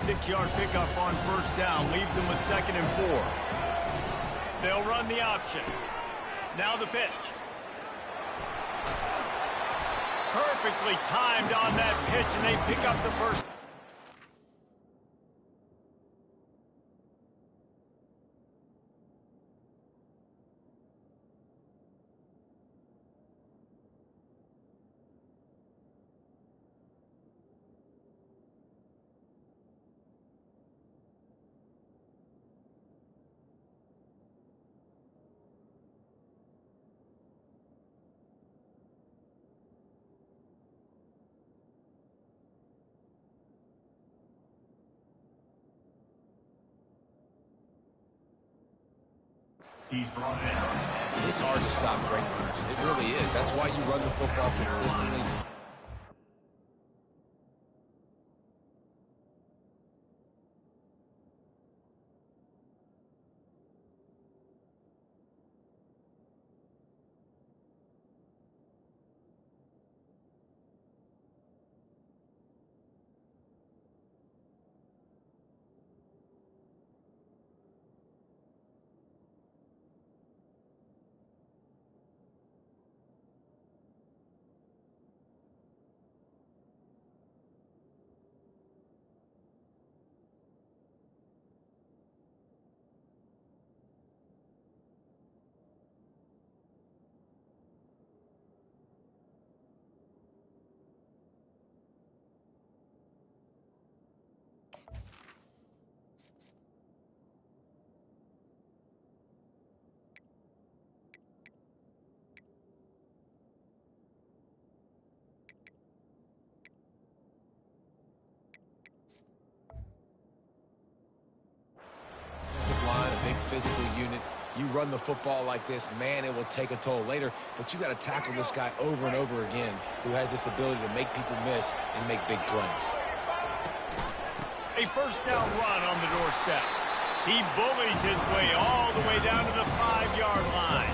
6-yard pickup on first down leaves them with 2nd and 4. They'll run the option. Now the pitch. Perfectly timed on that pitch, and they pick up the first. He's brought in. It's hard to stop great runners. It really is. That's why you run the football consistently. Big physical unit. You run the football like this, man, it will take a toll later, but you got to tackle this guy over and over again who has this ability to make people miss and make big plays. A first down run on the doorstep. He bullies his way all the way down to the 5-yard line.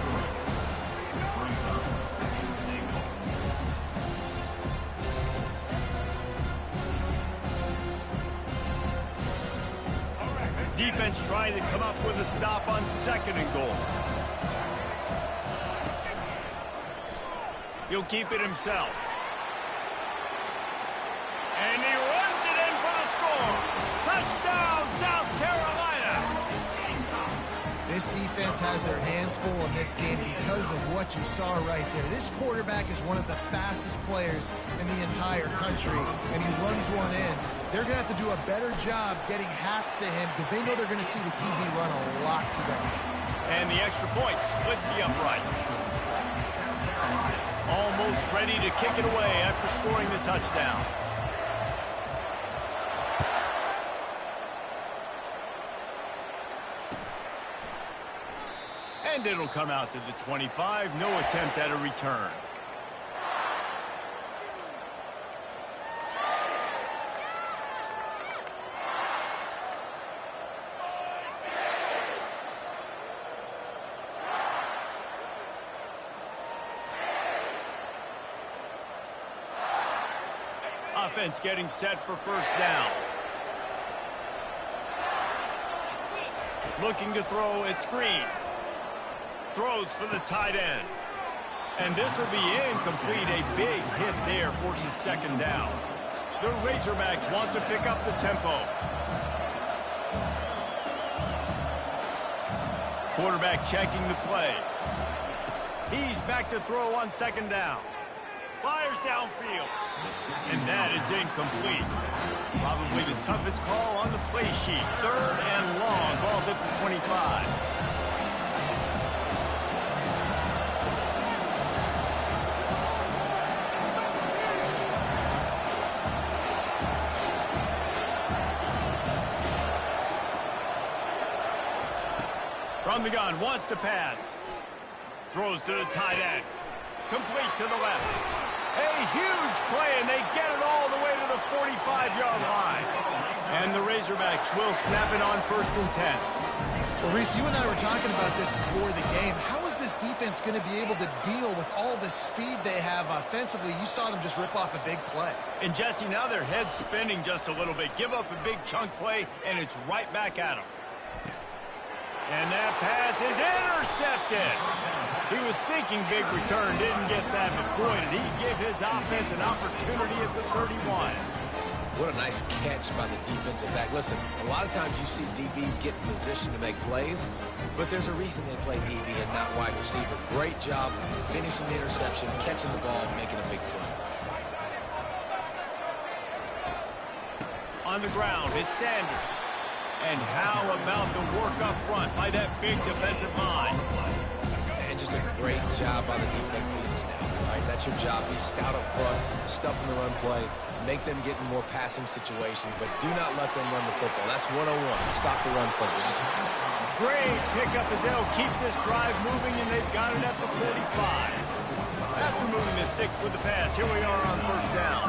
Defense trying to come up with a stop on 2nd and goal. He'll keep it himself. And he runs it in for the score. Touchdown, South Carolina. This defense has their hands full in this game because of what you saw right there. This quarterback is one of the fastest players in the entire country, and he runs one in. They're going to have to do a better job getting hats to him because they know they're going to see the QB run a lot today. And the extra point splits the uprights. Almost ready to kick it away after scoring the touchdown. And it'll come out to the 25. No attempt at a return. Offense getting set for first down. Looking to throw, it's Green. Throws for the tight end. And this will be incomplete. A big hit there forces 2nd down. The Razorbacks want to pick up the tempo. Quarterback checking the play. He's back to throw on 2nd down. Fires downfield. And that is incomplete. Probably the toughest call on the play sheet. 3rd and long. Ball's at the 25. From the gun, wants to pass. Throws to the tight end. Complete to the left. A huge play, and they get it all the way to the 45-yard line. And the Razorbacks will snap it on 1st and 10. Well, Reese, you and I were talking about this before the game. How is this defense going to be able to deal with all the speed they have offensively? You saw them just rip off a big play. And, Jesse, now their head's spinning just a little bit. Give up a big chunk play, and it's right back at them. And that pass is intercepted. He was thinking big return, didn't get that, but boy, did he give his offense an opportunity at the 31. What a nice catch by the defensive back. Listen, a lot of times you see DBs get in position to make plays, but there's a reason they play DB and not wide receiver. Great job finishing the interception, catching the ball, making a big play. On the ground, it's Sanders. And how about the work up front by that big defensive line? And just a great job by the defense being stout. Right? That's your job. Be stout up front, stuff in the run play, make them get in more passing situations, but do not let them run the football. That's 101. Stop the run first. Great pickup as they'll keep this drive moving, and they've got it at the 45. After moving the sticks with the pass, here we are on 1st down.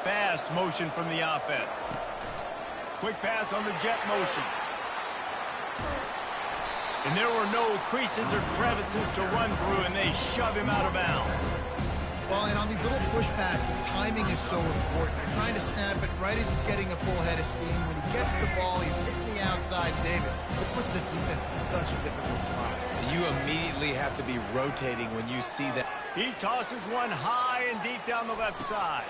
Fast motion from the offense. Quick pass on the jet motion. And there were no creases or crevices to run through, and they shove him out of bounds. Well, and on these little push passes, timing is so important. They're trying to snap it right as he's getting a full head of steam. When he gets the ball, he's hitting the outside, David. It puts the defense in such a difficult spot. You immediately have to be rotating when you see that. He tosses one high and deep down the left side.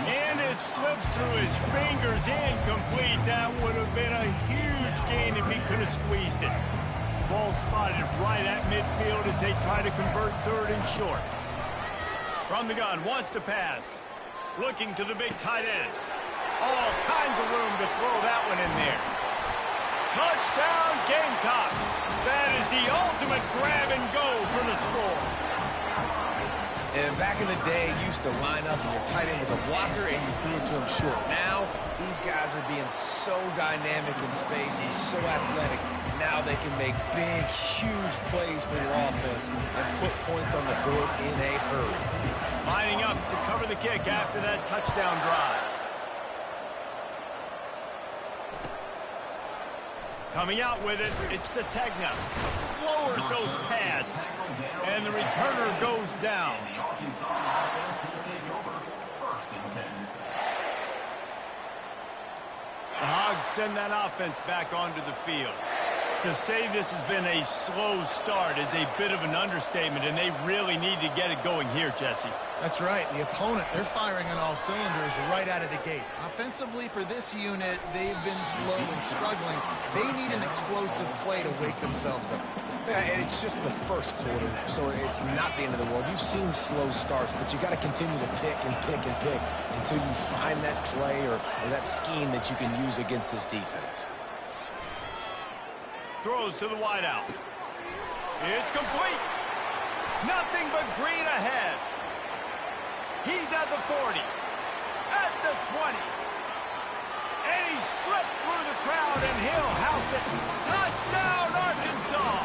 And it slips through his fingers, incomplete. That would have been a huge gain if he could have squeezed it. Ball spotted right at midfield as they try to convert 3rd and short. From the gun, wants to pass. Looking to the big tight end. All kinds of room to throw that one in there. Touchdown, Gamecocks. That is the ultimate grab and go for the score. And back in the day, you used to line up and your tight end was a blocker and you threw it to him short. Now, these guys are being so dynamic in space. He's so athletic. Now they can make big, huge plays for your offense and put points on the board in a hurry. Lining up to cover the kick after that touchdown drive. Coming out with it, it's Sategna. Lowers those pads. And the returner goes down. The Hogs send that offense back onto the field. To say this has been a slow start is a bit of an understatement, and they really need to get it going here, Jesse. That's right. The opponent, they're firing on all cylinders right out of the gate. Offensively, for this unit, they've been slow and struggling. They need an explosive play to wake themselves up. Yeah, and it's just the first quarter, so it's not the end of the world. You've seen slow starts, but you got to continue to pick and pick and pick until you find that play or that scheme that you can use against this defense. Throws to the wideout. It's complete. Nothing but green ahead. He's at the 40. At the 20. And he slipped through the crowd, and he'll house it. Touchdown, Arkansas!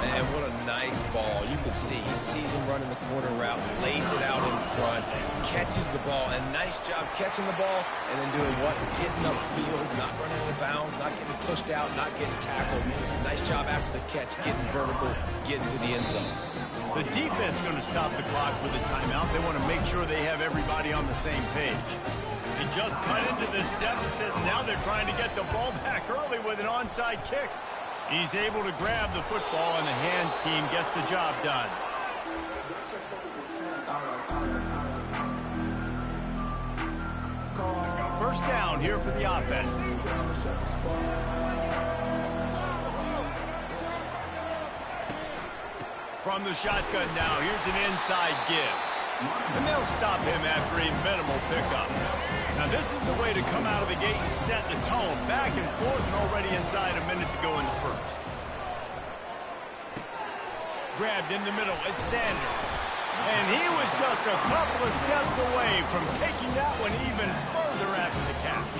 Man, what a nice ball. You can see he sees him running the corner route, lays it out in front, catches the ball, and nice job catching the ball, and then doing what? Getting upfield, not running out of bounds, not getting pushed out, not getting tackled. Nice job after the catch, getting vertical, getting to the end zone. The defense going to stop the clock with a timeout. They want to make sure they have everybody on the same page. They just cut into this deficit, and now they're trying to get the ball back early with an onside kick. He's able to grab the football, and the hands team gets the job done. First down here for the offense. From the shotgun now, here's an inside give. And they'll stop him after a minimal pickup. Now this is the way to come out of the gate and set the tone. Back and forth and already inside a minute to go in the first. Grabbed in the middle, it's Sanders. And he was just a couple of steps away from taking that one even further after the catch.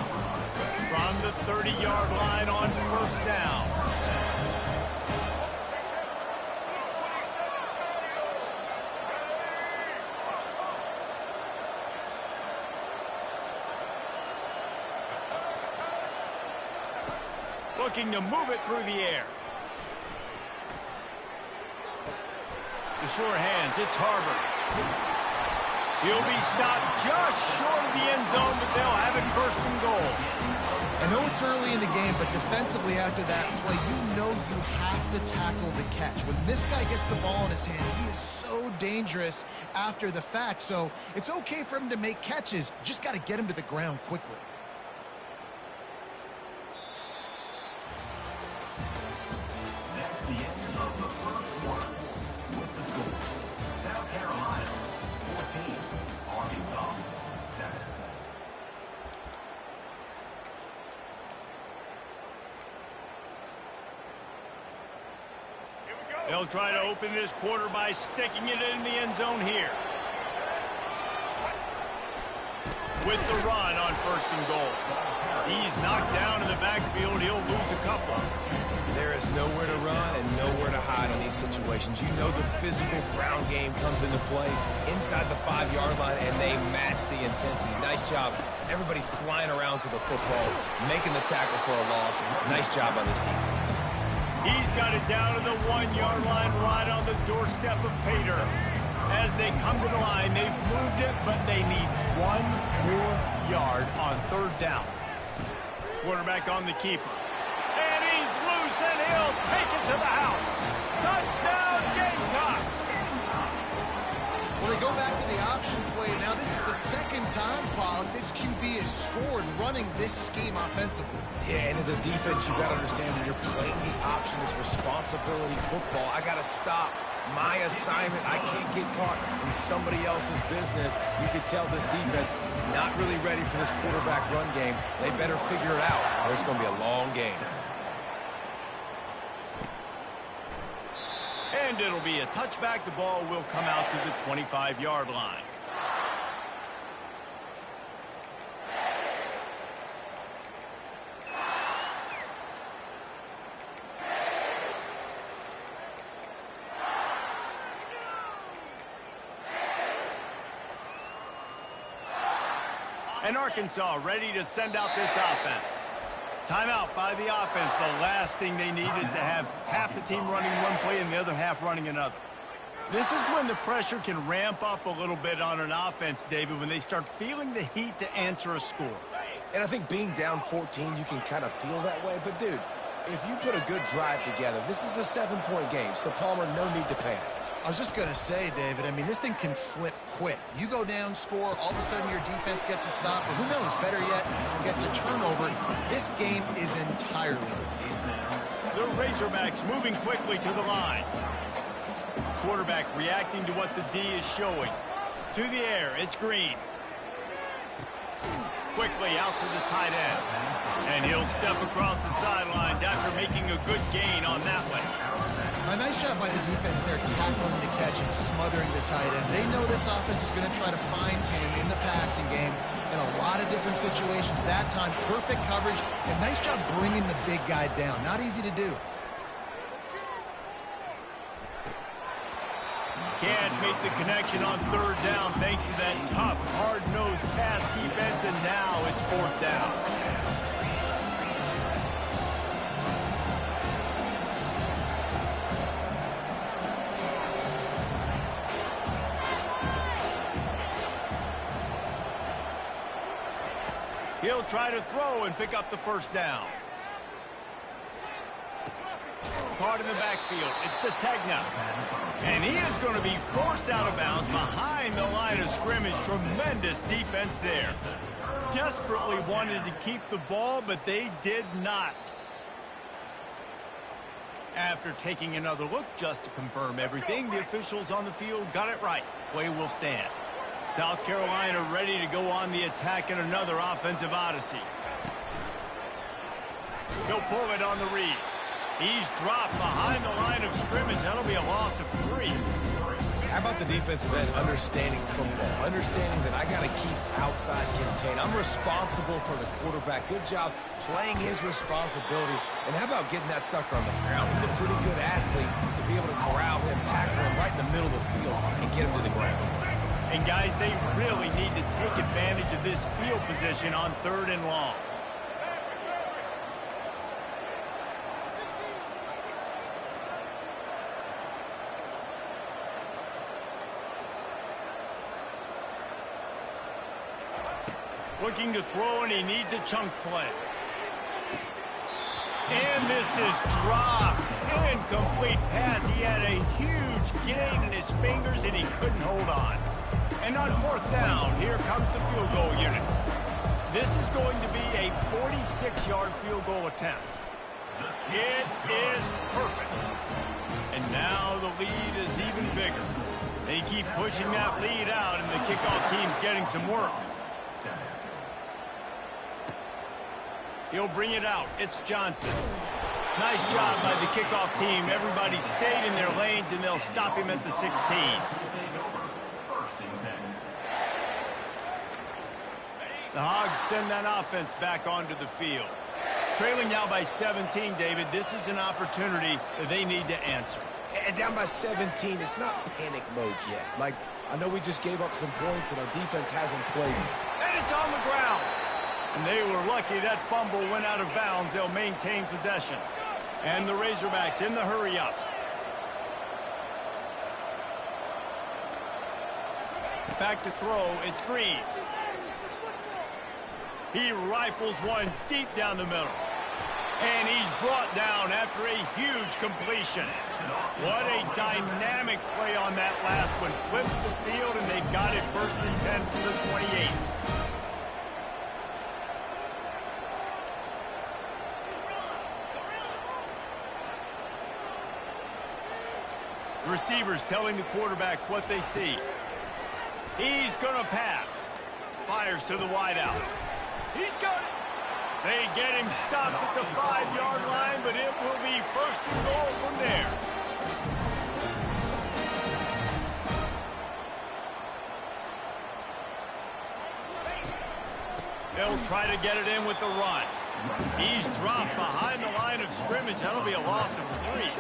From the 30-yard line on first down. Looking to move it through the air. The sure hands, it's Harvard. He'll be stopped just short of the end zone, but they'll have it first and goal. I know it's early in the game, but defensively after that play, you know you have to tackle the catch. When this guy gets the ball in his hands, he is so dangerous after the fact. So it's okay for him to make catches. You just got to get him to the ground quickly. That's the end of the first quarter. With the score, South Carolina 14, Arkansas 7. They'll try to open this quarter by sticking it in the end zone here. With the run on first and goal. He's knocked down in the backfield. He'll lose a couple. There is nowhere to run and nowhere to hide on these situations. You know the physical ground game comes into play inside the 5-yard line, and they match the intensity. Nice job. Everybody flying around to the football, making the tackle for a loss. Nice job on this defense. He's got it down to the 1-yard line right on the doorstep of Pater. As they come to the line, they've moved it, but they need 1 more yard on third down. Quarterback on the keeper. And he's loose, and he'll take it to the house. Touchdown, Gamecocks! Well, they go back to the option play. Now, this is the second time, Pollock, this QB has scored running this scheme offensively. Yeah, and as a defense, you got to understand when you're playing the option, it's responsibility football. I got to stop my assignment. I can't get caught in somebody else's business. You could tell this defense not really ready for this quarterback run game. They better figure it out, or it's going to be a long game. And it'll be a touchback. The ball will come out to the 25-yard line. And Arkansas ready to send out this offense. Timeout by the offense. The last thing they need is to have half the team running one play and the other half running another. This is when the pressure can ramp up a little bit on an offense, David, when they start feeling the heat to answer a score. And I think being down 14, you can kind of feel that way. But, dude, if you put a good drive together, this is a 7-point game. So, Palmer, no need to panic. I was just going to say, David, I mean, this thing can flip quick. You go down, score, all of a sudden your defense gets a stop, or who knows, better yet, gets a turnover. This game is entirely different. The Razorbacks moving quickly to the line. Quarterback reacting to what the D is showing. To the air, it's Green. Quickly out to the tight end. And he'll step across the sidelines after making a good gain on that one. A nice job by the defense there, tackling the catch and smothering the tight end. They know this offense is going to try to find him in the passing game in a lot of different situations. That time, perfect coverage, and nice job bringing the big guy down. Not easy to do. Can't make the connection on third down thanks to that tough, hard-nosed pass defense, and now it's fourth down. He'll try to throw and pick up the first down. Caught in the backfield. It's Sategna. And he is going to be forced out of bounds behind the line of scrimmage. Tremendous defense there. Desperately wanted to keep the ball, but they did not. After taking another look just to confirm everything, the officials on the field got it right. Play will stand. South Carolina ready to go on the attack in another offensive odyssey. He'll pull it on the read. He's dropped behind the line of scrimmage. That'll be a loss of 3. How about the defensive end understanding football, understanding that I got to keep outside contained. I'm responsible for the quarterback. Good job playing his responsibility. And how about getting that sucker on the ground? He's a pretty good athlete to be able to corral him, tackle him right in the middle of the field, and get him to the ground. And, guys, they really need to take advantage of this field position on 3rd and long. Looking to throw, and he needs a chunk play. And this is dropped. Incomplete pass. He had a huge gain in his fingers, and he couldn't hold on. And on 4th down, here comes the field goal unit. This is going to be a 46-yard field goal attempt. It is perfect. And now the lead is even bigger. They keep pushing that lead out, and the kickoff team's getting some work. He'll bring it out. It's Johnson. Nice job by the kickoff team. Everybody stayed in their lanes, and they'll stop him at the 16. The Hogs send that offense back onto the field. Trailing now by 17, David. This is an opportunity that they need to answer. And down by 17, it's not panic mode yet. Like, I know we just gave up some points, and our defense hasn't played. And it's on the ground. And they were lucky that fumble went out of bounds. They'll maintain possession. And the Razorbacks in the hurry-up. Back to throw. It's Green. He rifles one deep down the middle. And he's brought down after a huge completion. What a dynamic play on that last one. Flips the field, and they got it 1st and 10 for the 28. Receivers telling the quarterback what they see. He's going to pass. Fires to the wideout. He's got it. They get him stopped at the 5-yard line, but it will be 1st and goal from there. They'll try to get it in with the run. He's dropped behind the line of scrimmage. That'll be a loss of 3.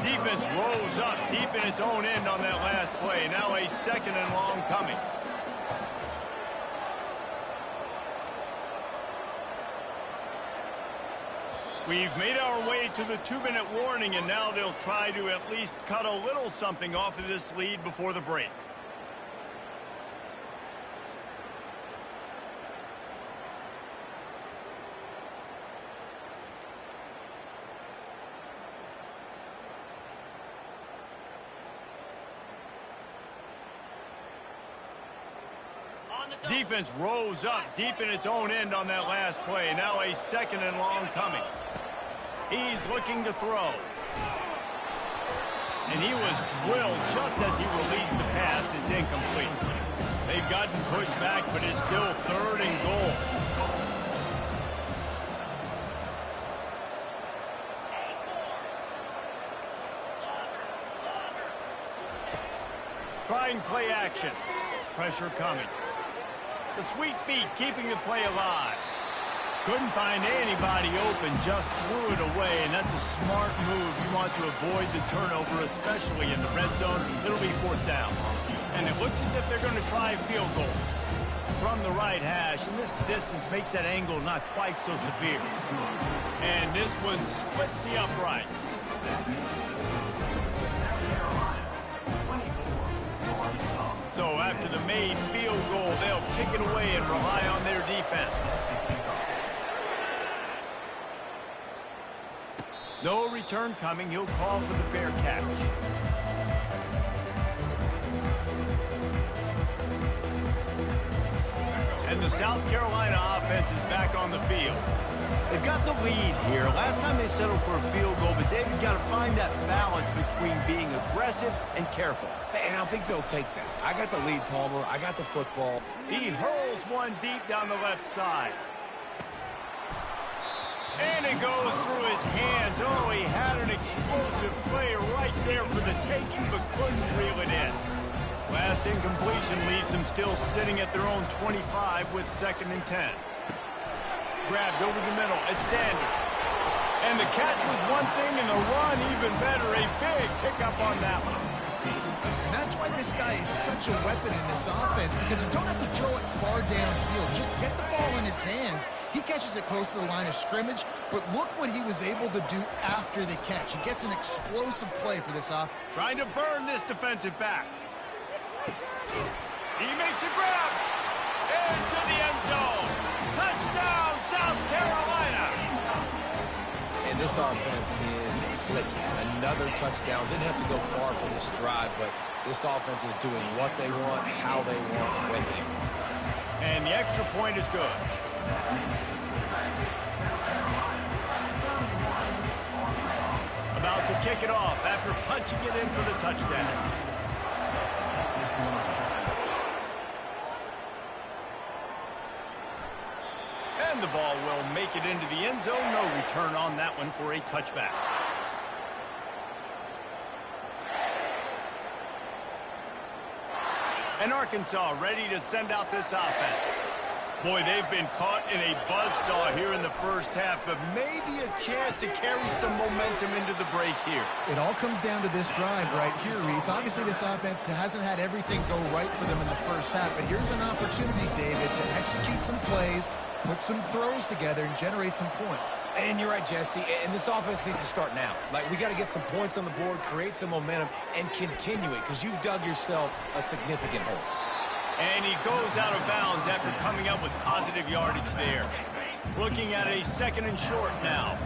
Defense rolls up deep in its own end on that last play. Now a 2nd and long coming. We've made our way to the 2-minute warning, and now they'll try to at least cut a little something off of this lead before the break. Defense rose up deep in its own end on that last play. Now a 2nd and long coming. He's looking to throw. And he was drilled just as he released the pass. It's incomplete. They've gotten pushed back, but it's still 3rd and goal. Trying play action. Pressure coming. The sweet feet keeping the play alive. Couldn't find anybody open, just threw it away, and that's a smart move. You want to avoid the turnover, especially in the red zone. It'll be 4th down. And it looks as if they're going to try a field goal from the right hash, and this distance makes that angle not quite so severe. And this one splits the uprights. So after the made field goal, they'll kick it away and rely on their defense. No return coming. He'll call for the fair catch. And the South Carolina offense is back on the field. They've got the lead here. Last time they settled for a field goal, but they've got to find that balance between being aggressive and careful. And I think they'll take that. I got the lead, Palmer. I got the football. He hurls one deep down the left side. And it goes through his hands. Oh, he had an explosive play right there for the taking, but couldn't reel it in. Last incompletion leaves them still sitting at their own 25 with 2nd and 10. Grabbed over the middle. It's Sanders. And the catch was one thing, and the run even better. A big pickup on that one. And that's why this guy is such a weapon in this offense, because you don't have to throw it far downfield. Just get the ball in his hands. He catches it close to the line of scrimmage, but look what he was able to do after the catch. He gets an explosive play for this offense. Trying to burn this defensive back. He makes a grab. Into the end zone. Touchdown, South Carolina. And this offense is clicking. Another touchdown. Didn't have to go far for this drive, but this offense is doing what they want, how they want, when they want. And the extra point is good. About to kick it off after punching it in for the touchdown. And the ball will make it into the end zone. No return on that one for a touchback. And Arkansas ready to send out this offense. Boy, they've been caught in a buzzsaw here in the first half, but maybe a chance to carry some momentum into the break here. It all comes down to this drive right here, Reese. Obviously, this offense hasn't had everything go right for them in the first half, but here's an opportunity, David, to execute some plays, put some throws together, and generate some points. And you're right, Jesse, and this offense needs to start now. Like, we got to get some points on the board, create some momentum, and continue it, because you've dug yourself a significant hole. And he goes out of bounds after coming up with positive yardage there. Looking at a 2nd and short now.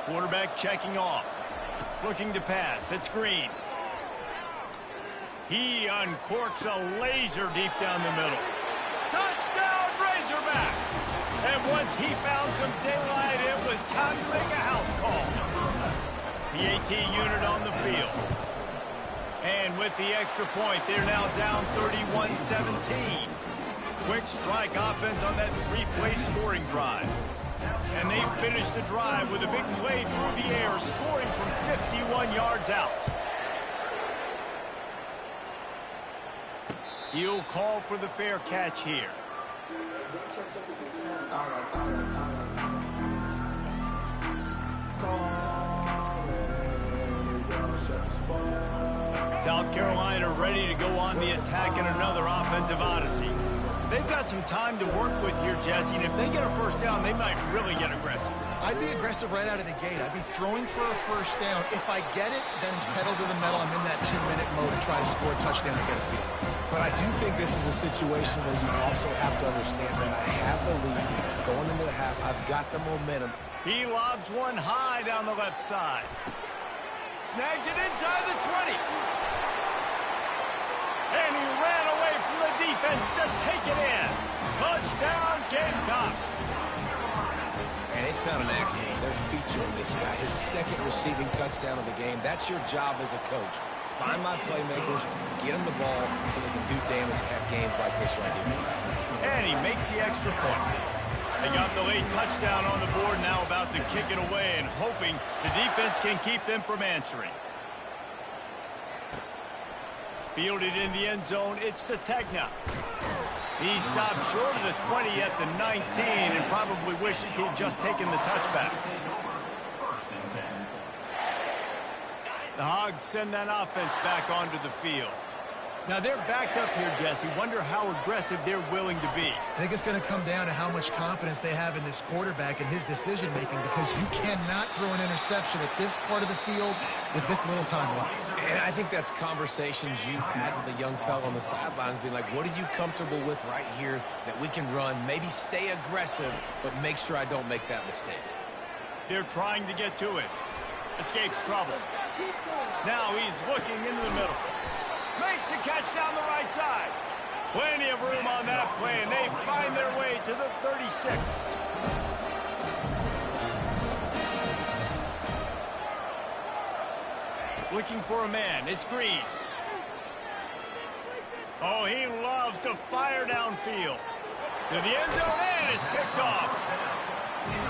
Quarterback checking off. Looking to pass. It's Green. He uncorks a laser deep down the middle. Touchdown, Razorbacks! And once he found some daylight, it was time to make a house call. The AT unit on the field. And with the extra point, they're now down 31-17. Quick strike offense on that 3-play scoring drive. And they finish the drive with a big play through the air, scoring from 51 yards out. He'll call for the fair catch here. South Carolina ready to go on the attack in another offensive odyssey. They've got some time to work with here, Jesse, and if they get a first down, they might really get aggressive. I'd be aggressive right out of the gate. I'd be throwing for a first down. If I get it, then it's pedal to the metal. I'm in that 2-minute mode to try to score a touchdown and get a field. But I do think this is a situation where you also have to understand that I have the lead going into the half. I've got the momentum. He lobs one high down the left side. Snags it inside the 20. And he ran away from the defense to take it in. Touchdown, Gamecocks. And it's not an accident. They're featuring this guy. His 2nd receiving touchdown of the game. That's your job as a coach. Find my playmakers, get them the ball so they can do damage at games like this right here. And he makes the extra point. They got the late touchdown on the board, now about to kick it away and hoping the defense can keep them from answering. Fielded in the end zone, it's Sategna. He stopped short of the 20 at the 19 and probably wishes he'd just taken the touchback. The Hogs send that offense back onto the field. Now they're backed up here, Jesse. Wonder how aggressive they're willing to be. I think it's going to come down to how much confidence they have in this quarterback and his decision-making, because you cannot throw an interception at this part of the field with this little time left. And I think that's conversations you've had with a young fellow on the sidelines, being like, what are you comfortable with right here that we can run? Maybe stay aggressive, but make sure I don't make that mistake. They're trying to get to it. Escapes trouble. Now he's looking into the middle. Makes the catch down the right side. Plenty of room on that play, and they find their way to the 36. Looking for a man. It's Green. Oh, he loves to fire downfield. To the end zone, and is picked off.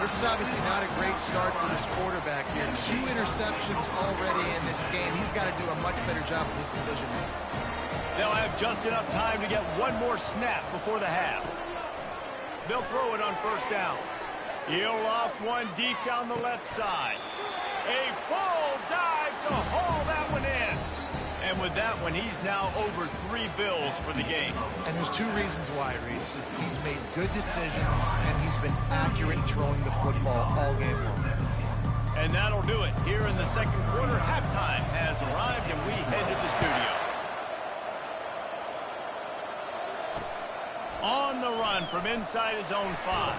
This is obviously not a great start for this quarterback here. 2 interceptions already in this game. He's got to do a much better job with his decision making. They'll have just enough time to get one more snap before the half. They'll throw it on first down. He'll loft one deep down the left side. A full dive to haul that one in. And with that one, he's now over 3 bills for the game. And there's 2 reasons why, Reese. He's made good decisions, and he's been accurate throwing the football all game long. And that'll do it. Here in the second quarter, halftime has arrived, and we head to the studio. On the run from inside his own 5.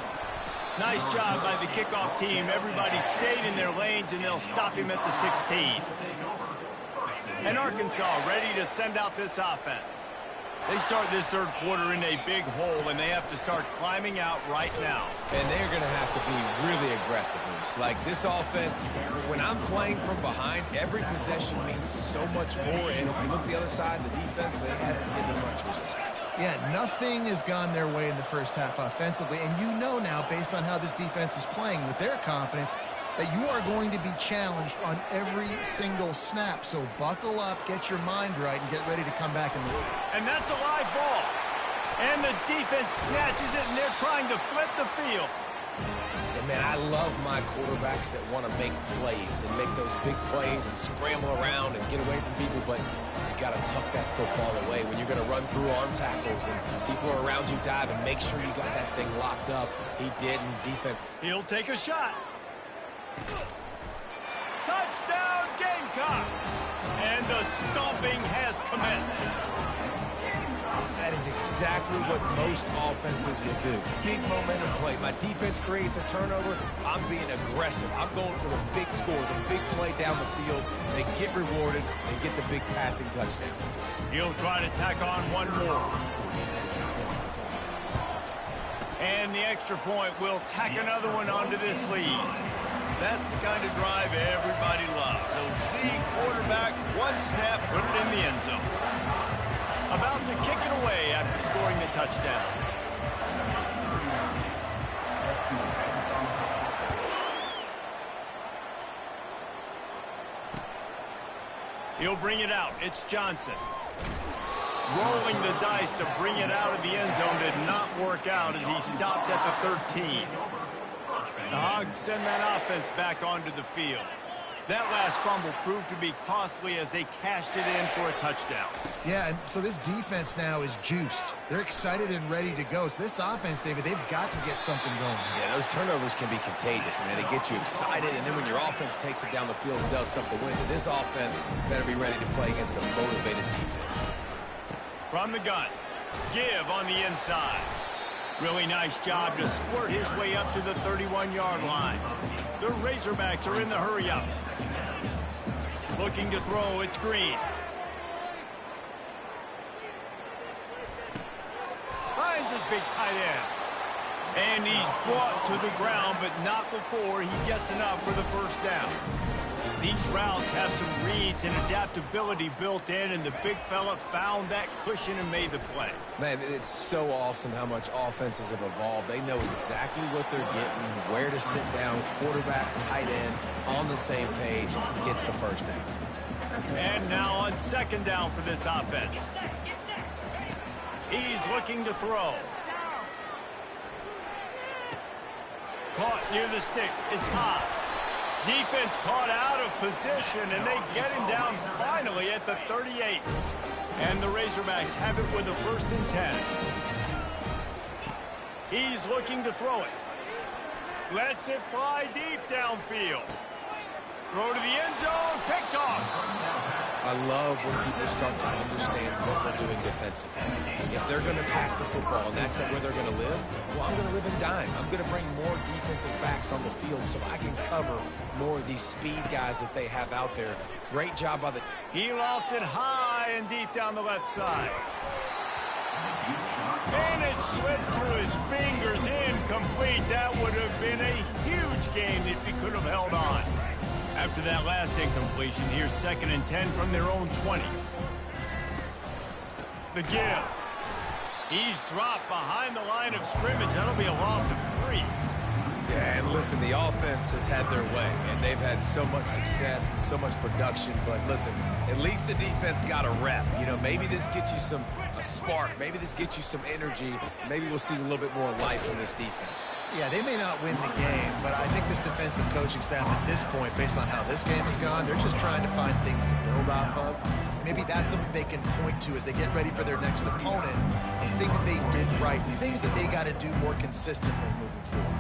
Nice job by the kickoff team. Everybody stayed in their lanes, and they'll stop him at the 16. And Arkansas ready to send out this offense. They start this third quarter in a big hole, and they have to start climbing out right now. And they're going to have to be really aggressive. Like this offense, when I'm playing from behind, every possession means so much more. And if you look the other side, the defense, they haven't given much resistance. Yeah, nothing has gone their way in the first half offensively. And you know now, based on how this defense is playing with their confidence, that you are going to be challenged on every single snap. So buckle up, get your mind right, and get ready to come back and win. And that's a live ball. And the defense snatches it, and they're trying to flip the field. And man, I love my quarterbacks that want to make plays and make those big plays and scramble around and get away from people, but you got to tuck that football away when you're going to run through arm tackles and people are around you diving. Make sure you got that thing locked up. He did in defense. He'll take a shot. Touchdown Gamecocks! And the stomping has commenced. That is exactly what most offenses will do. Big momentum play. My defense creates a turnover. I'm being aggressive. I'm going for the big score, the big play down the field. They get rewarded. They get the big passing touchdown. He'll try to tack on one more. And the extra point will tack another one onto this lead. That's the kind of drive everybody loves. So see quarterback, one snap, put it in the end zone. About to kick it away after scoring the touchdown. He'll bring it out. It's Johnson. Rolling the dice to bring it out of the end zone did not work out as he stopped at the 13. The Hogs send that offense back onto the field. That last fumble proved to be costly as they cashed it in for a touchdown. Yeah, and so this defense now is juiced. They're excited and ready to go. So this offense, David, they've got to get something going. Yeah, those turnovers can be contagious, man. It gets you excited, and then when your offense takes it down the field and does something with it, this offense better be ready to play against a motivated defense. From the gun, give on the inside. Really nice job to squirt his way up to the 31-yard line. The Razorbacks are in the hurry-up. Looking to throw, it's Green. Finds his big tight end. And he's brought to the ground, but not before he gets enough for the first down. These routes have some reads and adaptability built in, and the big fella found that cushion and made the play. Man, it's so awesome how much offenses have evolved. They know exactly what they're getting, where to sit down, quarterback, tight end, on the same page, gets the first down. And now on second down for this offense. He's looking to throw. Caught near the sticks. It's hot. Defense caught out of position, and they get him down finally at the 38. And the Razorbacks have it with a 1st and 10. He's looking to throw it. Lets it fly deep downfield. Throw to the end zone, picked off. I love when people start to understand what we're doing defensively. If they're going to pass the football and that's where they're going to live, well, I'm going to live and dime. I'm going to bring more defensive backs on the field so I can cover more of these speed guys that they have out there. Great job by the... He lofts it high and deep down the left side. And it slips through his fingers, incomplete. That would have been a huge game if he could have held on. After that last incompletion, here's 2nd and 10 from their own 20. The give. He's dropped behind the line of scrimmage. That'll be a loss of 3. Yeah, and listen, the offense has had their way, and they've had so much success and so much production. But listen, at least the defense got a rep. You know, maybe this gets you a spark. Maybe this gets you some energy. Maybe we'll see a little bit more life from this defense. Yeah, they may not win the game, but I think this defensive coaching staff at this point, based on how this game has gone, they're just trying to find things to build off of. Maybe that's something they can point to as they get ready for their next opponent of things they did right, things that they got to do more consistently moving forward.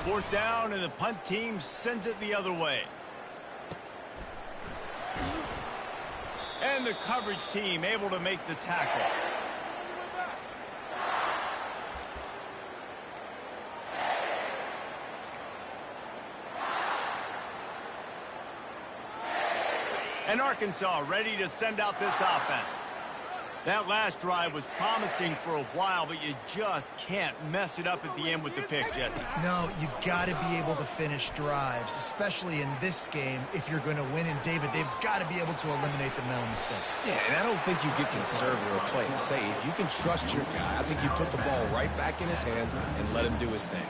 Fourth down, and the punt team sends it the other way. And the coverage team able to make the tackle. And Arkansas ready to send out this offense. That last drive was promising for a while, but you just can't mess it up at the end with the pick, Jesse. No, you got to be able to finish drives, especially in this game if you're going to win. And, David, they've got to be able to eliminate the mental mistakes. Yeah, and I don't think you get conservative or play it safe. You can trust your guy. I think you put the ball right back in his hands and let him do his thing.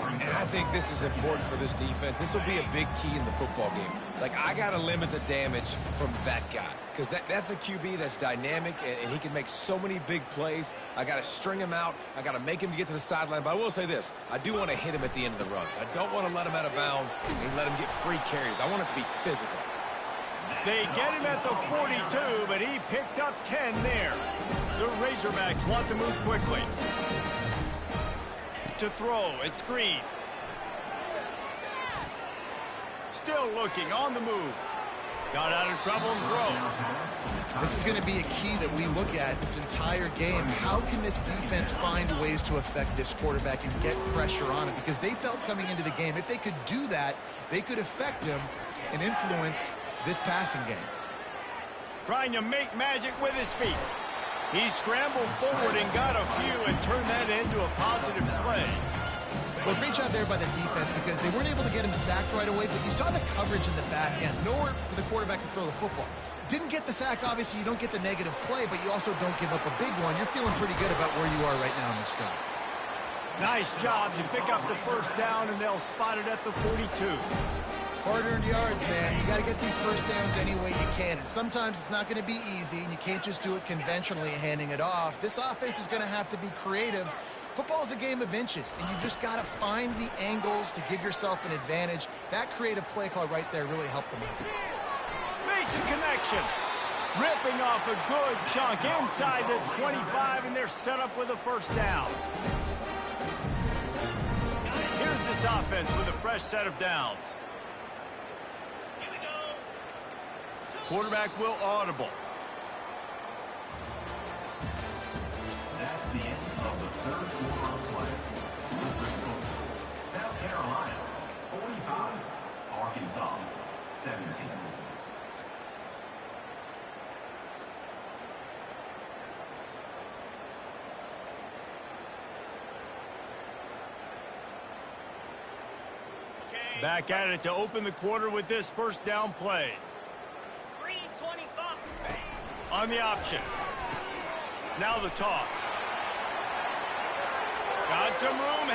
And I think this is important for this defense. This will be a big key in the football game. Like, I got to limit the damage from that guy because that's a QB that's dynamic, and he can make so many big plays. I got to string him out. I got to make him get to the sideline. But I will say this. I do want to hit him at the end of the runs. I don't want to let him out of bounds and let him get free carries. I want it to be physical. They get him at the 42, but he picked up 10 there. The Razorbacks want to move quickly. To throw and screen. Still looking on the move. Got out of trouble and throws. This is going to be a key that we look at this entire game. How can this defense find ways to affect this quarterback and get pressure on him? Because they felt coming into the game, if they could do that, they could affect him and influence this passing game. Trying to make magic with his feet. He scrambled forward and got a few and turned that into a positive play. Well, great job there by the defense because they weren't able to get him sacked right away, but you saw the coverage in the back end. Nowhere for the quarterback to throw the football. Didn't get the sack, obviously. You don't get the negative play, but you also don't give up a big one. You're feeling pretty good about where you are right now in this drive. Nice job. You pick up the first down, and they'll spot it at the 42. Hard-earned yards, man. You got to get these first downs any way you can. And sometimes it's not going to be easy, and you can't just do it conventionally handing it off. This offense is going to have to be creative. Football is a game of inches, and you just got to find the angles to give yourself an advantage. That creative play call right there really helped them out. Makes a connection. Ripping off a good chunk inside the 25, and they're set up with a first down. Here's this offense with a fresh set of downs. Quarterback will audible. That's the end of the third quarter of play. With the score, South Carolina 45, Arkansas 17. Back at it to open the quarter with this first down play. On the option. Now the toss. Got some room.